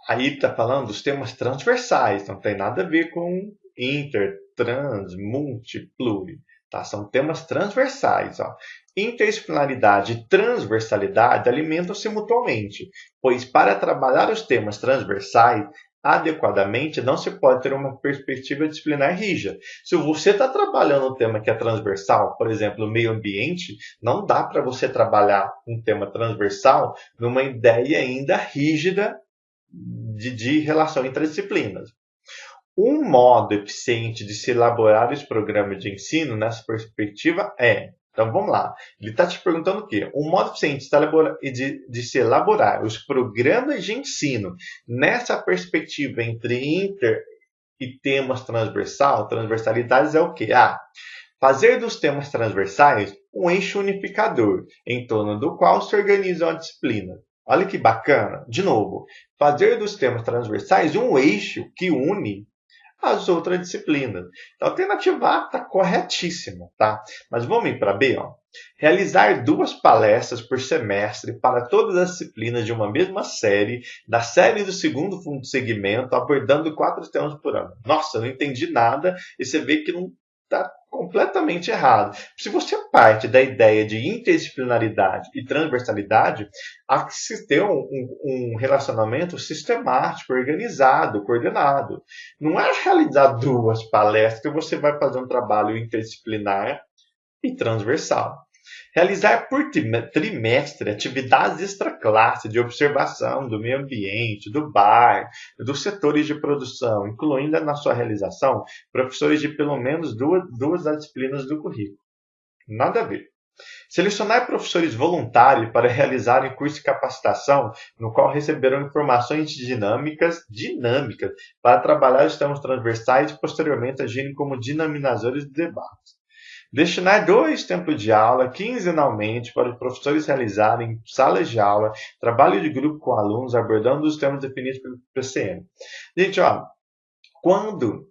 Aí está falando dos temas transversais, não tem nada a ver com inter, trans, multi, pluri. Tá? São temas transversais. Ó. Interdisciplinaridade e transversalidade alimentam-se mutuamente, pois para trabalhar os temas transversais adequadamente, não se pode ter uma perspectiva disciplinar rígida. Se você está trabalhando um tema que é transversal, por exemplo, meio ambiente, não dá para você trabalhar um tema transversal numa ideia ainda rígida de relação entre disciplinas. Um modo eficiente de se elaborar os programas de ensino nessa perspectiva é... Então vamos lá. Ele está te perguntando o quê? Um modo eficiente de se elaborar os programas de ensino nessa perspectiva entre inter e temas transversalidades é o quê? Fazer dos temas transversais um eixo unificador, em torno do qual se organizam a disciplina. Olha que bacana. De novo, fazer dos temas transversais um eixo que une as outras disciplinas. Então, a alternativa A está corretíssima, tá? Mas vamos ir para B, ó. Realizar 2 palestras por semestre para todas as disciplinas de uma mesma série, da série do segundo segmento, abordando 4 temas por ano. Nossa, eu não entendi nada, e você vê que não está completamente errado. Se você parte da ideia de interdisciplinaridade e transversalidade, há que se ter um relacionamento sistemático, organizado, coordenado. Não é realizar 2 palestras que você vai fazer um trabalho interdisciplinar e transversal. Realizar por trimestre atividades extra-classe de observação do meio ambiente, do bar, dos setores de produção, incluindo na sua realização professores de pelo menos duas das disciplinas do currículo. Nada a ver. Selecionar professores voluntários para realizarem curso de capacitação, no qual receberão informações dinâmicas para trabalhar os temas transversais e posteriormente agirem como dinamizadores de debates. Destinar 2 tempos de aula quinzenalmente para os professores realizarem salas de aula, trabalho de grupo com alunos, abordando os temas definidos pelo PCM. Gente, ó, quando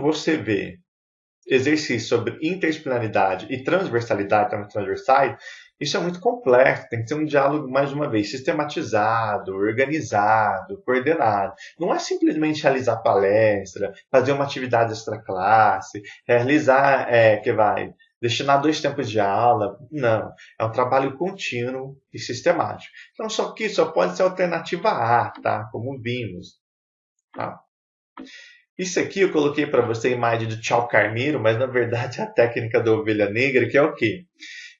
você vê exercício sobre interdisciplinaridade e transversalidade, temas transversais, isso é muito complexo, tem que ser um diálogo, mais uma vez, sistematizado, organizado, coordenado. Não é simplesmente realizar palestra, fazer uma atividade extra-classe, destinar 2 tempos de aula. Não, é um trabalho contínuo e sistemático. Então, só que só pode ser a alternativa A, tá? Como vimos. Tá? Isso aqui eu coloquei para você a imagem do Tchau Carneiro, mas na verdade é a técnica da ovelha negra, que é o quê?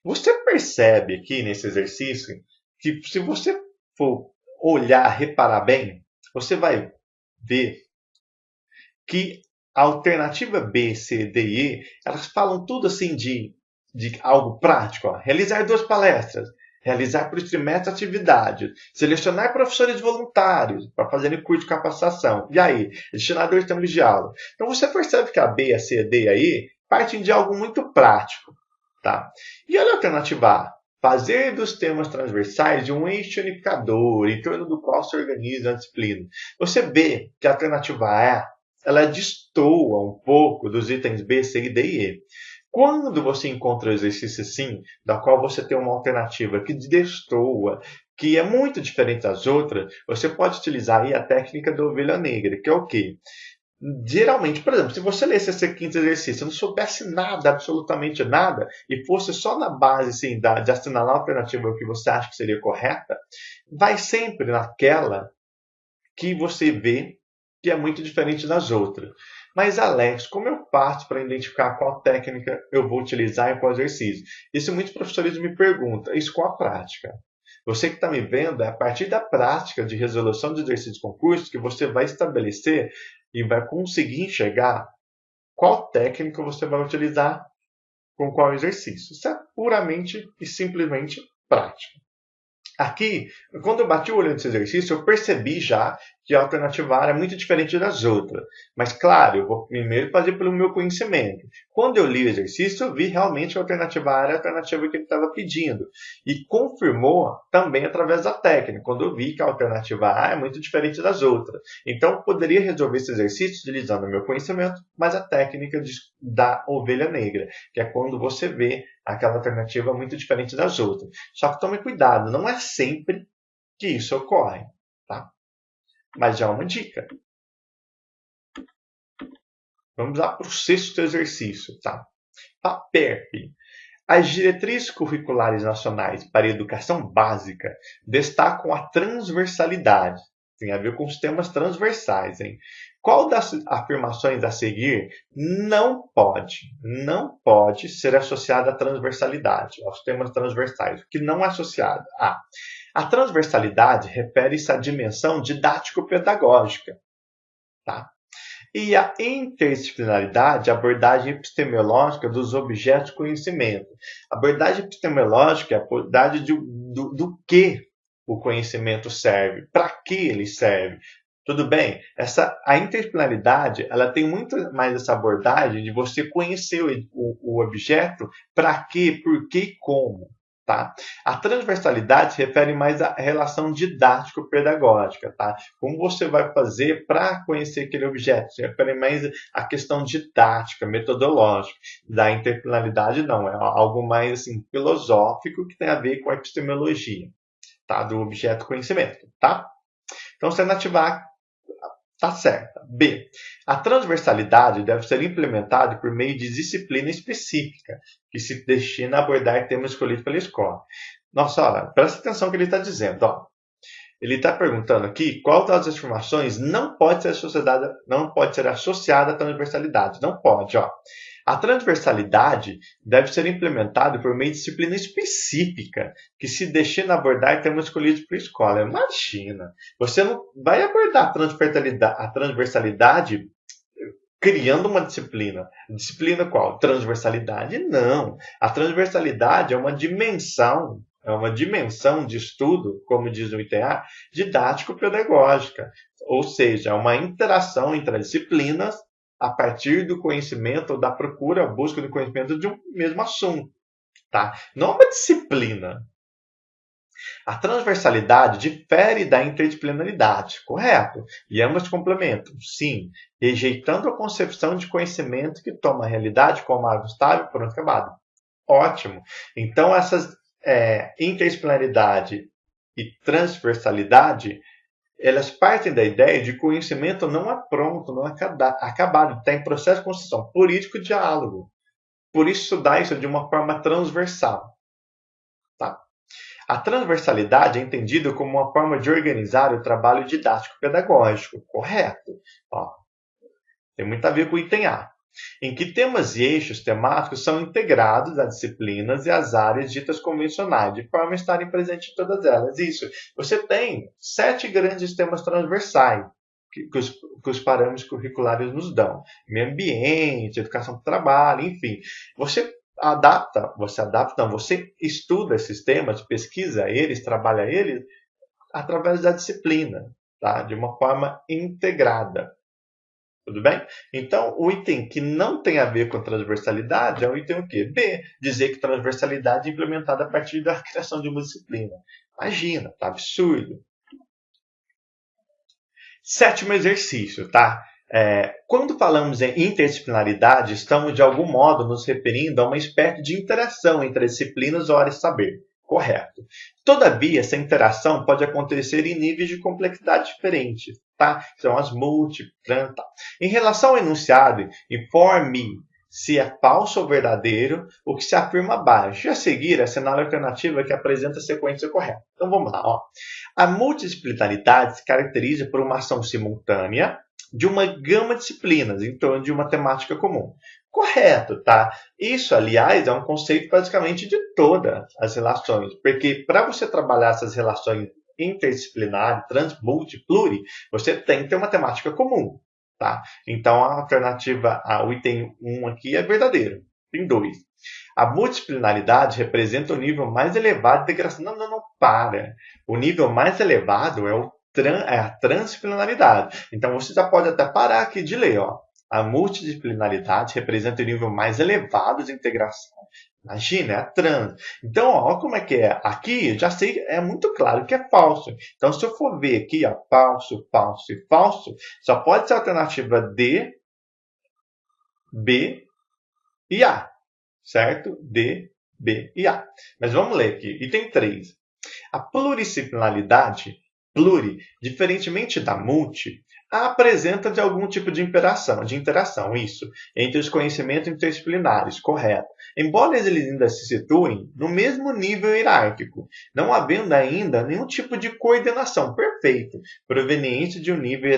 Você percebe aqui nesse exercício que se você for olhar, reparar bem, você vai ver que a alternativa B, C, D e E, elas falam tudo assim de algo prático. Ó. Realizar 2 palestras, realizar por trimestre atividades, selecionar professores voluntários para fazerem curso de capacitação. E aí, destinar 2 tempos de aula. Então você percebe que a B, a C, a D e a E partem de algo muito prático. Tá? E olha a alternativa A. Fazer dos temas transversais de um eixo unificador, em torno do qual se organiza a disciplina. Você vê que a alternativa A, ela destoa um pouco dos itens B, C, D e E. Quando você encontra o exercício assim, da qual você tem uma alternativa que destoa, que é muito diferente das outras, você pode utilizar aí a técnica da ovelha negra, que é o quê? Geralmente, por exemplo, se você lesse esse quinto exercício e não soubesse nada, absolutamente nada, e fosse só na base assim, de assinalar a alternativa que você acha que seria correta, vai sempre naquela que você vê que é muito diferente das outras. Mas, Alex, como eu faço para identificar qual técnica eu vou utilizar em qual exercício? Isso muitos professores me perguntam. Isso com a prática. Você que está me vendo, é a partir da prática de resolução de exercícios de concurso que você vai estabelecer e vai conseguir enxergar qual técnica você vai utilizar com qual exercício. Isso é puramente e simplesmente prática. Aqui, quando eu bati o olho nesse exercício, eu percebi já que a alternativa A é muito diferente das outras. Mas, claro, eu vou primeiro fazer pelo meu conhecimento. Quando eu li o exercício, eu vi realmente que a alternativa A era a alternativa que ele estava pedindo. E confirmou também através da técnica, quando eu vi que a alternativa A é muito diferente das outras. Então, eu poderia resolver esse exercício utilizando o meu conhecimento, mas a técnica da ovelha negra, que é quando você vê aquela alternativa muito diferente das outras. Só que tome cuidado, não é sempre que isso ocorre, tá? Mas já é uma dica. Vamos lá para o sexto exercício, tá? A PERP. As diretrizes curriculares nacionais para a educação básica destacam a transversalidade. Tem a ver com os temas transversais, hein? Qual das afirmações a seguir não pode ser associada à transversalidade, aos temas transversais? O que não é associado? A transversalidade refere-se à dimensão didático-pedagógica, tá? E a interdisciplinaridade, a abordagem epistemológica dos objetos de conhecimento. A abordagem epistemológica é a abordagem do que o conhecimento serve, para que ele serve. Tudo bem? A interdisciplinaridade, ela tem muito mais essa abordagem de você conhecer o objeto, para quê, por quê e como. Tá? A transversalidade se refere mais à relação didático-pedagógica. Tá? Como você vai fazer para conhecer aquele objeto? Se refere mais à questão didática, metodológica. Da interdisciplinaridade, não. É algo mais assim, filosófico que tem a ver com a epistemologia, tá? Do objeto conhecimento. Tá? Então, alternativa A está certa. B. A transversalidade deve ser implementada por meio de disciplina específica, que se destina a abordar temas escolhidos pela escola. Nossa, olha, presta atenção no que ele está dizendo. Ó. Ele está perguntando aqui qual das afirmações não pode ser associada à transversalidade. Não pode. Ó. A transversalidade deve ser implementada por meio de disciplina específica, que se destina a abordar temas escolhidos pela escola. Imagina, você não vai abordar a transversalidade criando uma disciplina. Disciplina qual? Transversalidade? Não. A transversalidade é uma dimensão de estudo, como diz o ITA, didático-pedagógica. Ou seja, é uma interação entre as disciplinas a partir do conhecimento, da procura, busca do conhecimento de um mesmo assunto. Tá? Não é uma disciplina. A transversalidade difere da interdisciplinaridade, correto? E ambas complementam, sim, rejeitando a concepção de conhecimento que toma a realidade como algo estável, pronto, acabado. Ótimo. Então, essas interdisciplinaridade e transversalidade, elas partem da ideia de que o conhecimento não é pronto, não é acabado, está em processo de construção, político e diálogo. Por isso, estudar isso de uma forma transversal. Tá? A transversalidade é entendida como uma forma de organizar o trabalho didático-pedagógico, correto? Ó, tem muito a ver com o item A, em que temas e eixos temáticos são integrados às disciplinas e às áreas ditas convencionais, de forma a estarem presentes em todas elas. Isso. Você tem 7 grandes temas transversais que os parâmetros curriculares nos dão. Meio ambiente, educação para o trabalho, enfim. Você estuda esses temas, pesquisa eles, trabalha eles, através da disciplina, tá? De uma forma integrada. Tudo bem? Então, o item que não tem a ver com transversalidade é o item o quê? B. Dizer que transversalidade é implementada a partir da criação de uma disciplina. Imagina, tá absurdo. 7º exercício, tá? Quando falamos em interdisciplinaridade, estamos de algum modo nos referindo a uma espécie de interação entre as disciplinas ou áreas de saber. Correto. Todavia, essa interação pode acontecer em níveis de complexidade diferentes, tá? São as múltiplas, tá? Em relação ao enunciado, informe se é falso ou verdadeiro o que se afirma abaixo. E a seguir, assinale a alternativa que apresenta a sequência correta. Então, vamos lá. Ó. A multidisciplinaridade se caracteriza por uma ação simultânea de uma gama de disciplinas em torno de uma temática comum. Correto, tá? Isso, aliás, é um conceito basicamente de todas as relações, porque para você trabalhar essas relações interdisciplinares, multi, pluri, você tem que ter uma temática comum, tá? Então, a alternativa, o item 1 aqui é verdadeiro, Tem 2. A multidisciplinaridade representa o nível mais elevado de integração. Não, não, não, para. O nível mais elevado é a transdisciplinaridade. Então, você já pode até parar aqui de ler. Ó. A multidisciplinaridade representa o nível mais elevado de integração. Imagina, é a trans. Então, ó, como é que é? Aqui, eu já sei, é muito claro que é falso. Então, se eu for ver aqui, ó, falso, falso e falso, só pode ser a alternativa D, B e A. Certo? D, B e A. Mas vamos ler aqui. Item 3. A pluridisciplinaridade, diferentemente da multi, apresenta de algum tipo de interação, isso, entre os conhecimentos interdisciplinares, correto. Embora eles ainda se situem no mesmo nível hierárquico, não havendo ainda nenhum tipo de coordenação, perfeito, proveniente de um nível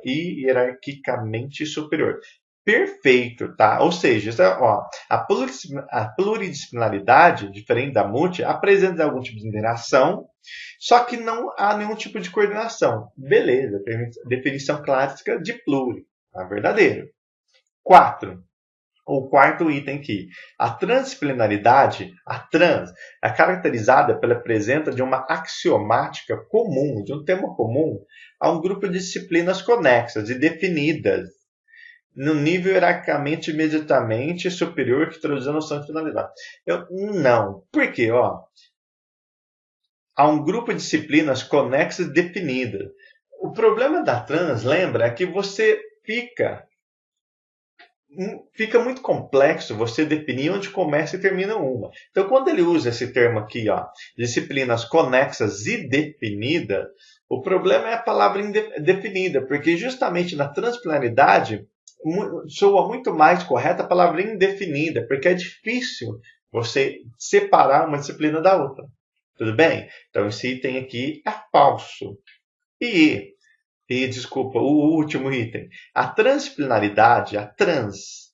hierarquicamente superior. Perfeito, tá? Ou seja, ó, a pluridisciplinaridade, diferente da multi, apresenta algum tipo de interação, só que não há nenhum tipo de coordenação. Beleza, definição clássica de pluri, tá? Verdadeiro. 4. O quarto item aqui. A transdisciplinaridade, a trans, é caracterizada pela presença de uma axiomática comum, de um tema comum, a um grupo de disciplinas conexas e definidas no nível hierarquicamente imediatamente superior que traduz a noção de finalidade. Não. Por quê? Ó, há um grupo de disciplinas conexas definidas. O problema da trans, lembra, é que você fica muito complexo você definir onde começa e termina uma. Então, quando ele usa esse termo aqui, ó, disciplinas conexas e definidas, o problema é a palavra indefinida, porque justamente na transdisciplinaridade soa muito mais correta a palavra indefinida, porque é difícil você separar uma disciplina da outra. Tudo bem? Então, esse item aqui é falso. Desculpa, o último item. A transdisciplinaridade, a trans,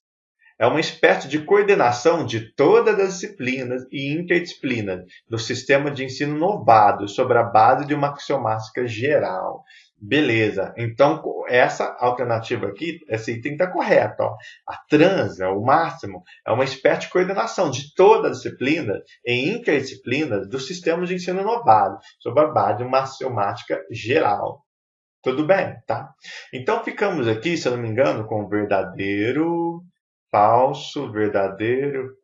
é uma espécie de coordenação de todas as disciplinas e interdisciplinas do sistema de ensino novado sobre a base de uma axiomática geral. Beleza, então essa alternativa aqui, esse item está correto. Ó. A trans, é o máximo, é uma espécie de coordenação de todas as disciplinas e interdisciplinas do sistema de ensino novado sobre a base de uma axiomática geral. Tudo bem, tá? Então ficamos aqui, se eu não me engano, com verdadeiro, falso, verdadeiro.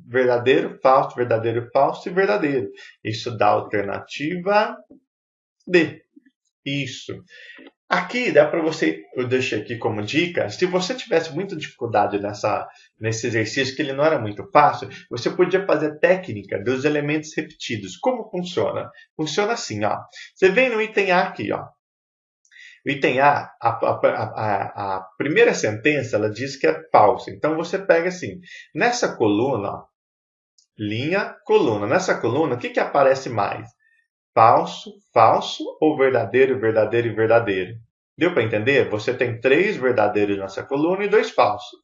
Verdadeiro, falso e verdadeiro. Isso dá a alternativa D. Isso. Aqui dá para você, eu deixei aqui como dica, se você tivesse muita dificuldade nesse exercício, que ele não era muito fácil, você podia fazer a técnica dos elementos repetidos. Como funciona? Funciona assim, ó. Você vem no item A aqui, ó. O item A, a primeira sentença, ela diz que é falsa. Então, você pega assim, nessa coluna, ó, linha, coluna. Nessa coluna, o que aparece mais? Falso, falso ou verdadeiro, verdadeiro e verdadeiro? Deu para entender? Você tem 3 verdadeiros nessa coluna e 2 falsos.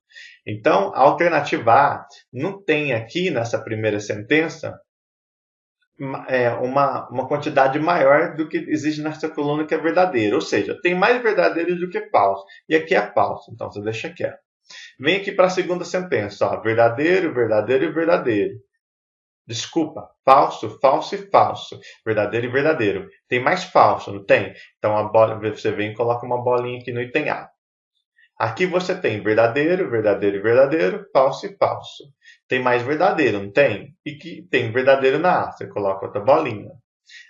Então, a alternativa A não tem aqui nessa primeira sentença uma quantidade maior do que existe nessa coluna que é verdadeiro. Ou seja, tem mais verdadeiros do que falso. E aqui é falso, então você deixa quieto. Vem aqui para a segunda sentença. Ó, verdadeiro, verdadeiro e verdadeiro. Desculpa, falso, falso e falso. Verdadeiro e verdadeiro. Tem mais falso, não tem? Então você vem e coloca uma bolinha aqui no item A. Aqui você tem verdadeiro, verdadeiro e verdadeiro, falso e falso. Tem mais verdadeiro, não tem? E que tem verdadeiro na A, você coloca outra bolinha.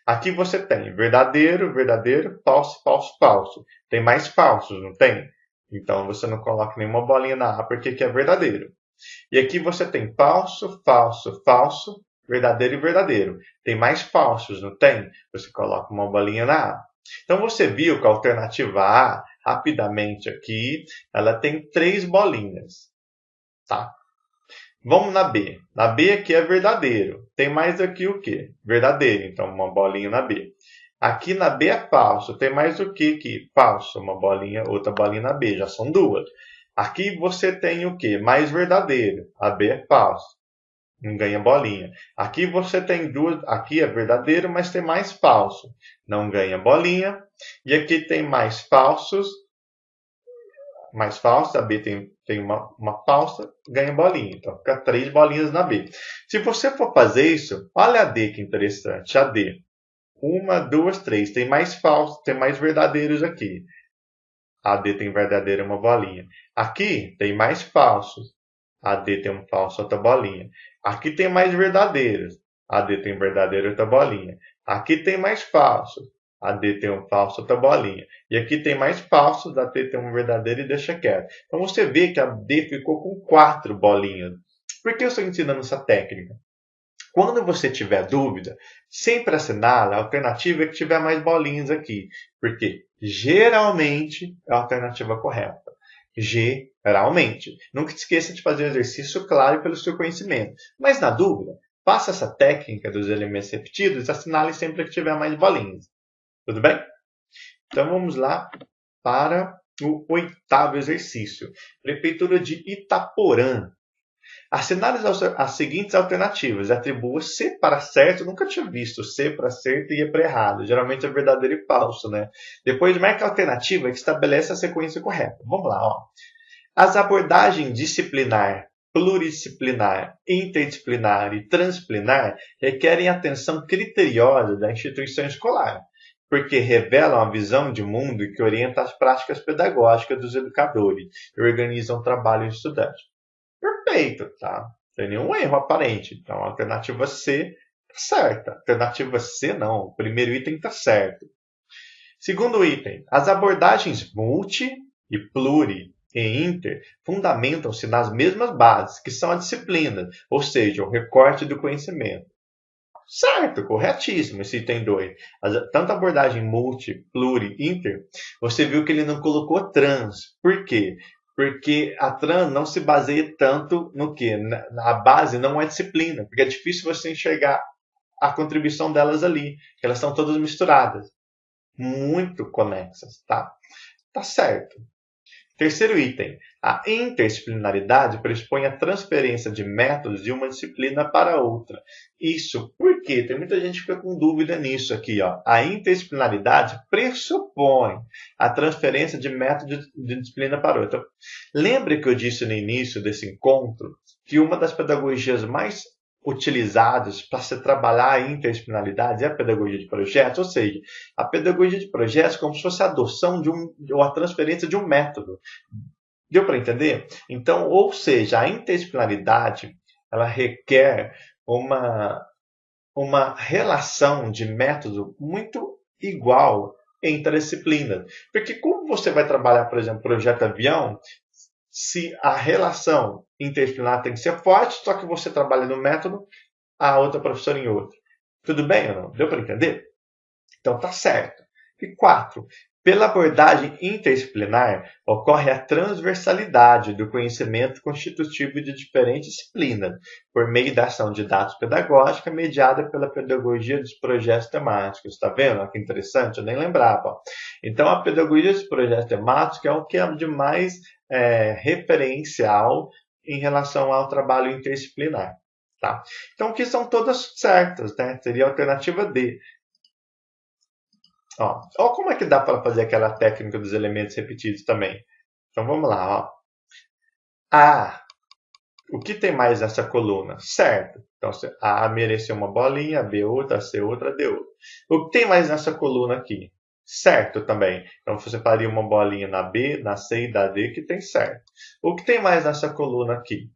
Aqui você tem verdadeiro, verdadeiro, falso, falso, falso. Tem mais falsos, não tem? Então você não coloca nenhuma bolinha na A porque aqui é verdadeiro. E aqui você tem falso, falso, falso, verdadeiro e verdadeiro. Tem mais falsos, não tem? Você coloca uma bolinha na A. Então você viu que a alternativa A, rapidamente aqui, ela tem 3 bolinhas. Tá? Vamos na B. Na B aqui é verdadeiro. Tem mais aqui o quê? Verdadeiro. Então uma bolinha na B. Aqui na B é falso. Tem mais o que aqui? Falso. Uma bolinha, outra bolinha na B. Já são 2. Aqui você tem o quê? Mais verdadeiro. A B é falso. Não ganha bolinha. Aqui você tem 2. Aqui é verdadeiro, mas tem mais falso. Não ganha bolinha. E aqui tem mais falsos. mais falsos, a B tem uma falsa, ganha bolinha. Então fica 3 bolinhas na B. Se você for fazer isso, olha a D que interessante. A D. 1, 2, 3. Tem mais falsos, tem mais verdadeiros aqui. A D tem verdadeiro, uma bolinha. Aqui tem mais falsos. A D tem um falso, outra bolinha. Aqui tem mais verdadeiros. A D tem verdadeiro, outra bolinha. Aqui tem mais falsos. A D tem um falso, outra bolinha. E aqui tem mais falsos, a D tem um verdadeiro e deixa quieto. Então você vê que a D ficou com 4 bolinhas. Por que eu estou ensinando essa técnica? Quando você tiver dúvida, sempre assinale a alternativa que tiver mais bolinhas aqui, porque geralmente é a alternativa correta. Geralmente. Nunca esqueça de fazer o exercício claro pelo seu conhecimento. Mas na dúvida, faça essa técnica dos elementos repetidos e assinale sempre que tiver mais bolinhas. Tudo bem? Então vamos lá para o 8º exercício. Prefeitura de Itaporã. Assinale as seguintes alternativas e atribua C para certo. Eu nunca tinha visto C para certo e E para errado. Geralmente é verdadeiro e falso, né? Depois marca a alternativa que estabelece a sequência correta. Vamos lá, ó. As abordagens disciplinar, pluridisciplinar, interdisciplinar e transdisciplinar requerem atenção criteriosa da instituição escolar, porque revelam a visão de mundo que orienta as práticas pedagógicas dos educadores e organizam o trabalho do estudante. Perfeito, tá? Não tem nenhum erro aparente. Então, a alternativa C está certa. Alternativa C não. O primeiro item está certo. Segundo item, as abordagens multi e pluri e inter fundamentam-se nas mesmas bases, que são a disciplina, ou seja, o recorte do conhecimento. Certo, corretíssimo esse item 2. Tanto a abordagem multi, pluri, inter, você viu que ele não colocou trans. Por quê? Porque a trans não se baseia tanto no que? A base não é disciplina, porque é difícil você enxergar a contribuição delas ali, que elas estão todas misturadas, muito conexas, tá? Tá certo. Terceiro item, a interdisciplinaridade pressupõe a transferência de métodos de uma disciplina para outra. Isso por quê? Tem muita gente que fica com dúvida nisso aqui, ó. A interdisciplinaridade pressupõe a transferência de métodos de disciplina para outra. Lembre que eu disse no início desse encontro que uma das pedagogias mais utilizadas para se trabalhar a interdisciplinaridade é a pedagogia de projetos, ou seja, a pedagogia de projetos como se fosse a adoção ou a transferência de um método. Deu para entender? Então, ou seja, a interdisciplinaridade ela requer uma relação de método muito igual entre as disciplinas. Porque como você vai trabalhar, por exemplo, projeto avião, se a relação interdisciplinar tem que ser forte, só que você trabalha no método, a outra professora em outro. Tudo bem ou não? Deu para entender? Então tá certo. E 4. Pela abordagem interdisciplinar, ocorre a transversalidade do conhecimento constitutivo de diferentes disciplinas, por meio da ação de dados pedagógica mediada pela pedagogia dos projetos temáticos. Está vendo? Que interessante, eu nem lembrava. Então, a pedagogia dos projetos temáticos é o que é de mais referencial em relação ao trabalho interdisciplinar. Tá? Então, aqui são todas certas, né? Seria a alternativa D. Ó como é que dá para fazer aquela técnica dos elementos repetidos também. Então vamos lá. Ó. A. O que tem mais nessa coluna? Certo. Então A mereceu uma bolinha, B outra, C outra, D outra. O que tem mais nessa coluna aqui? Certo também. Então você faria uma bolinha na B, na C e na D que tem certo. O que tem mais nessa coluna aqui?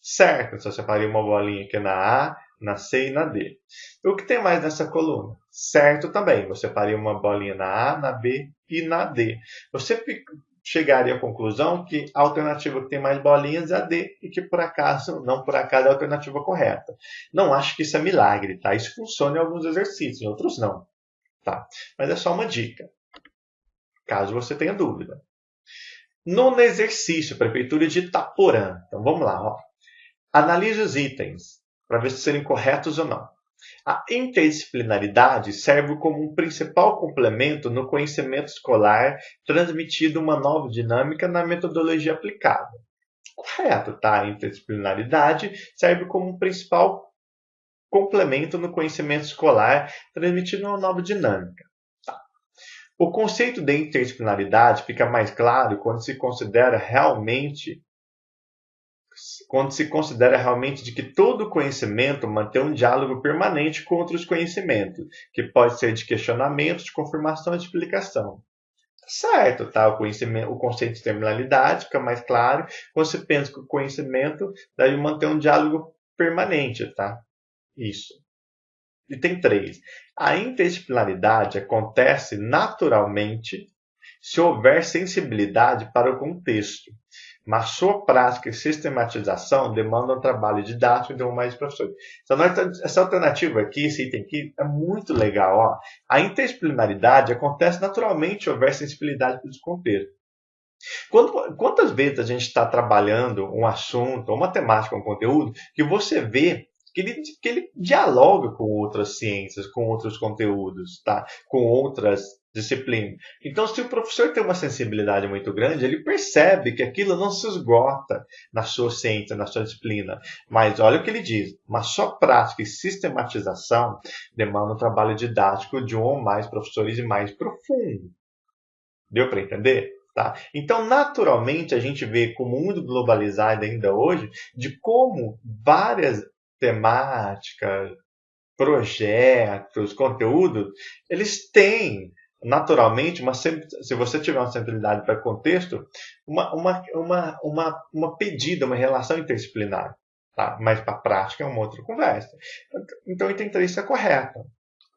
Certo. Então você faria uma bolinha aqui na A, na C e na D. O que tem mais nessa coluna? Certo também. Você faria uma bolinha na A, na B e na D. Você chegaria à conclusão que a alternativa que tem mais bolinhas é a D e que por acaso, não por acaso, é a alternativa correta. Não acho que isso é milagre, tá? Isso funciona em alguns exercícios, em outros não. Tá? Mas é só uma dica, caso você tenha dúvida. Nono exercício, Prefeitura de Itaporã. Então vamos lá. Ó. Analise os itens para ver se serem corretos ou não. A interdisciplinaridade serve como um principal complemento no conhecimento escolar, transmitindo uma nova dinâmica na metodologia aplicada. Correto, tá? A interdisciplinaridade serve como um principal complemento no conhecimento escolar, transmitindo uma nova dinâmica. Tá. O conceito de interdisciplinaridade fica mais claro quando se considera realmente de que todo conhecimento mantém um diálogo permanente com outros conhecimentos, que pode ser de questionamento, de confirmação e de explicação. Certo, tá? O conceito de terminalidade fica mais claro quando se pensa que o conhecimento deve manter um diálogo permanente, tá? Isso. E tem 3. A interdisciplinaridade acontece naturalmente se houver sensibilidade para o contexto, mas sua prática e sistematização demandam trabalho didático de um ou mais professores. Então, essa alternativa aqui, esse item aqui, é muito legal. Ó. A interdisciplinaridade acontece naturalmente se houver sensibilidade para o contexto. Quantas vezes a gente está trabalhando um assunto, uma temática, um conteúdo, que você vê que ele dialoga com outras ciências, com outros conteúdos, tá? Com outras disciplinas. Então, se o professor tem uma sensibilidade muito grande, ele percebe que aquilo não se esgota na sua ciência, na sua disciplina. Mas olha o que ele diz, uma só prática e sistematização demanda um trabalho didático de um ou mais professores e mais profundo. Deu para entender? Tá? Então, naturalmente, a gente vê como o mundo globalizado ainda hoje, de como várias temáticas, projetos, conteúdos, eles têm naturalmente, se você tiver uma sensibilidade para contexto, uma pedida, uma relação interdisciplinar. Tá? Mas para a prática é uma outra conversa. Então, entender isso é correto.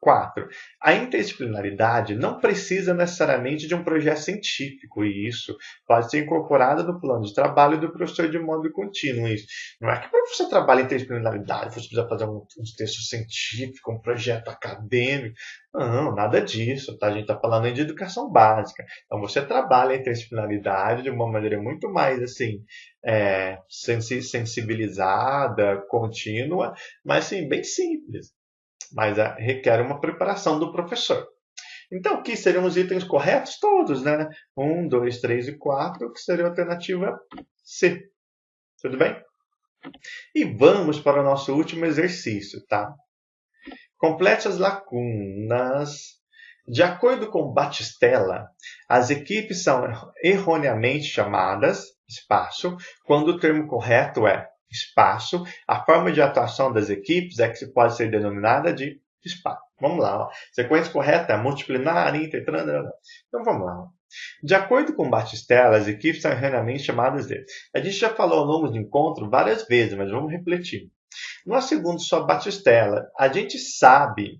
4. A interdisciplinaridade não precisa necessariamente de um projeto científico, e isso pode ser incorporado no plano de trabalho do professor de modo contínuo. Isso. Não é que o professor trabalha em interdisciplinaridade, você precisa fazer um texto científico, um projeto acadêmico. Não, nada disso. Tá? A gente está falando de educação básica. Então, você trabalha a interdisciplinaridade de uma maneira muito mais assim, sensibilizada, contínua, mas assim, bem simples. Mas requer uma preparação do professor. Então, aqui seriam os itens corretos todos, né? 1, 2, 3 e 4, que seria a alternativa C. Tudo bem? E vamos para o nosso último exercício, tá? Complete as lacunas. De acordo com Batistella, as equipes são erroneamente chamadas espaço, quando o termo correto é espaço. A forma de atuação das equipes é que pode ser denominada de espaço. Vamos lá. Ó. Sequência correta é multidisciplinar, Então vamos lá. Ó. De acordo com Batistella, as equipes são erroneamente chamadas de. A gente já falou ao longo do encontro várias vezes, mas vamos refletir. No segundo só Batistella, a gente sabe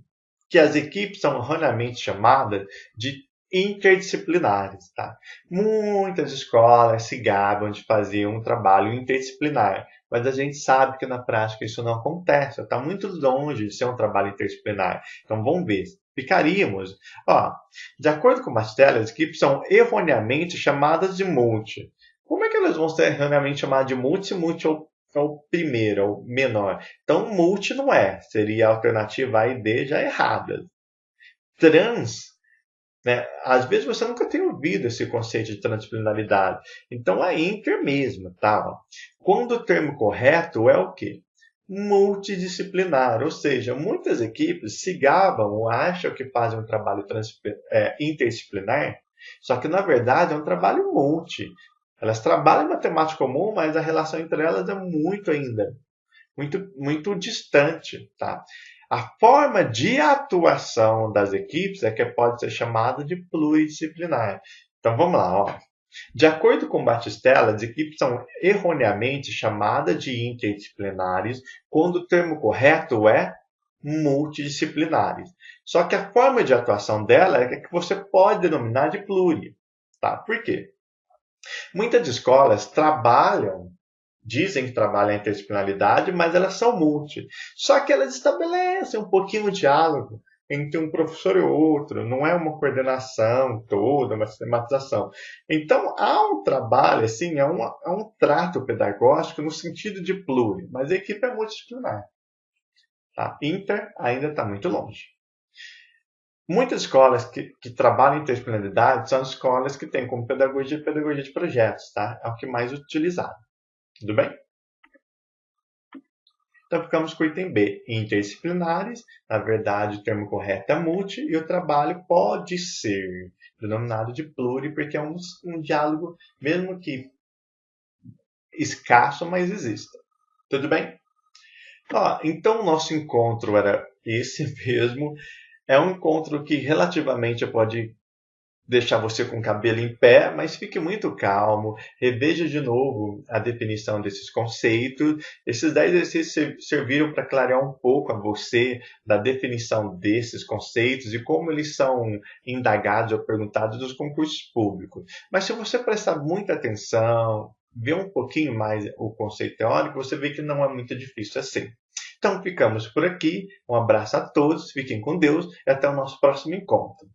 que as equipes são erroneamente chamadas de interdisciplinares. Tá? Muitas escolas se gabam de fazer um trabalho interdisciplinar, mas a gente sabe que na prática isso não acontece, está muito longe de ser um trabalho interdisciplinar. Então vamos ver. Ficaríamos. Ó, de acordo com Batistella, as equipes são erroneamente chamadas de multi. Como é que elas vão ser erroneamente chamadas de multi se multi é o primeiro, é o menor? Então multi não é, seria a alternativa A e D já erradas. Trans, né? Às vezes você nunca tem ouvido esse conceito de transdisciplinaridade. Então é inter mesmo, tá? Quando o termo correto é o quê? Multidisciplinar, ou seja, muitas equipes se gabam ou acham que fazem um trabalho interdisciplinar, só que na verdade é um trabalho multi. Elas trabalham em matemática comum, mas a relação entre elas é muito distante, tá? A forma de atuação das equipes é que pode ser chamada de pluridisciplinar. Então vamos lá, ó. De acordo com Batistella, as equipes são erroneamente chamadas de interdisciplinares quando o termo correto é multidisciplinares. Só que a forma de atuação dela é que você pode denominar de pluri. Tá? Por quê? Muitas escolas dizem que trabalham a interdisciplinaridade, mas elas são multi. Só que elas estabelecem um pouquinho o diálogo entre um professor e outro, não é uma coordenação toda, uma sistematização. Então, há um trabalho, assim, é um trato pedagógico no sentido de pluri, mas a equipe é multidisciplinar. Tá? Inter ainda está muito longe. Muitas escolas que trabalham em interdisciplinaridade são escolas que têm como pedagogia de projetos, tá? É o que mais utilizado. Tudo bem? Então ficamos com o item B, interdisciplinares. Na verdade, o termo correto é multi e o trabalho pode ser denominado de pluri, porque é um diálogo, mesmo que escasso, mas existe. Tudo bem? Então, o nosso encontro era esse mesmo. É um encontro que relativamente pode deixar você com o cabelo em pé, mas fique muito calmo, reveja de novo a definição desses conceitos. Esses 10 exercícios serviram para clarear um pouco a você da definição desses conceitos e como eles são indagados ou perguntados nos concursos públicos. Mas se você prestar muita atenção, ver um pouquinho mais o conceito teórico, você vê que não é muito difícil assim. Então ficamos por aqui. Um abraço a todos, fiquem com Deus e até o nosso próximo encontro.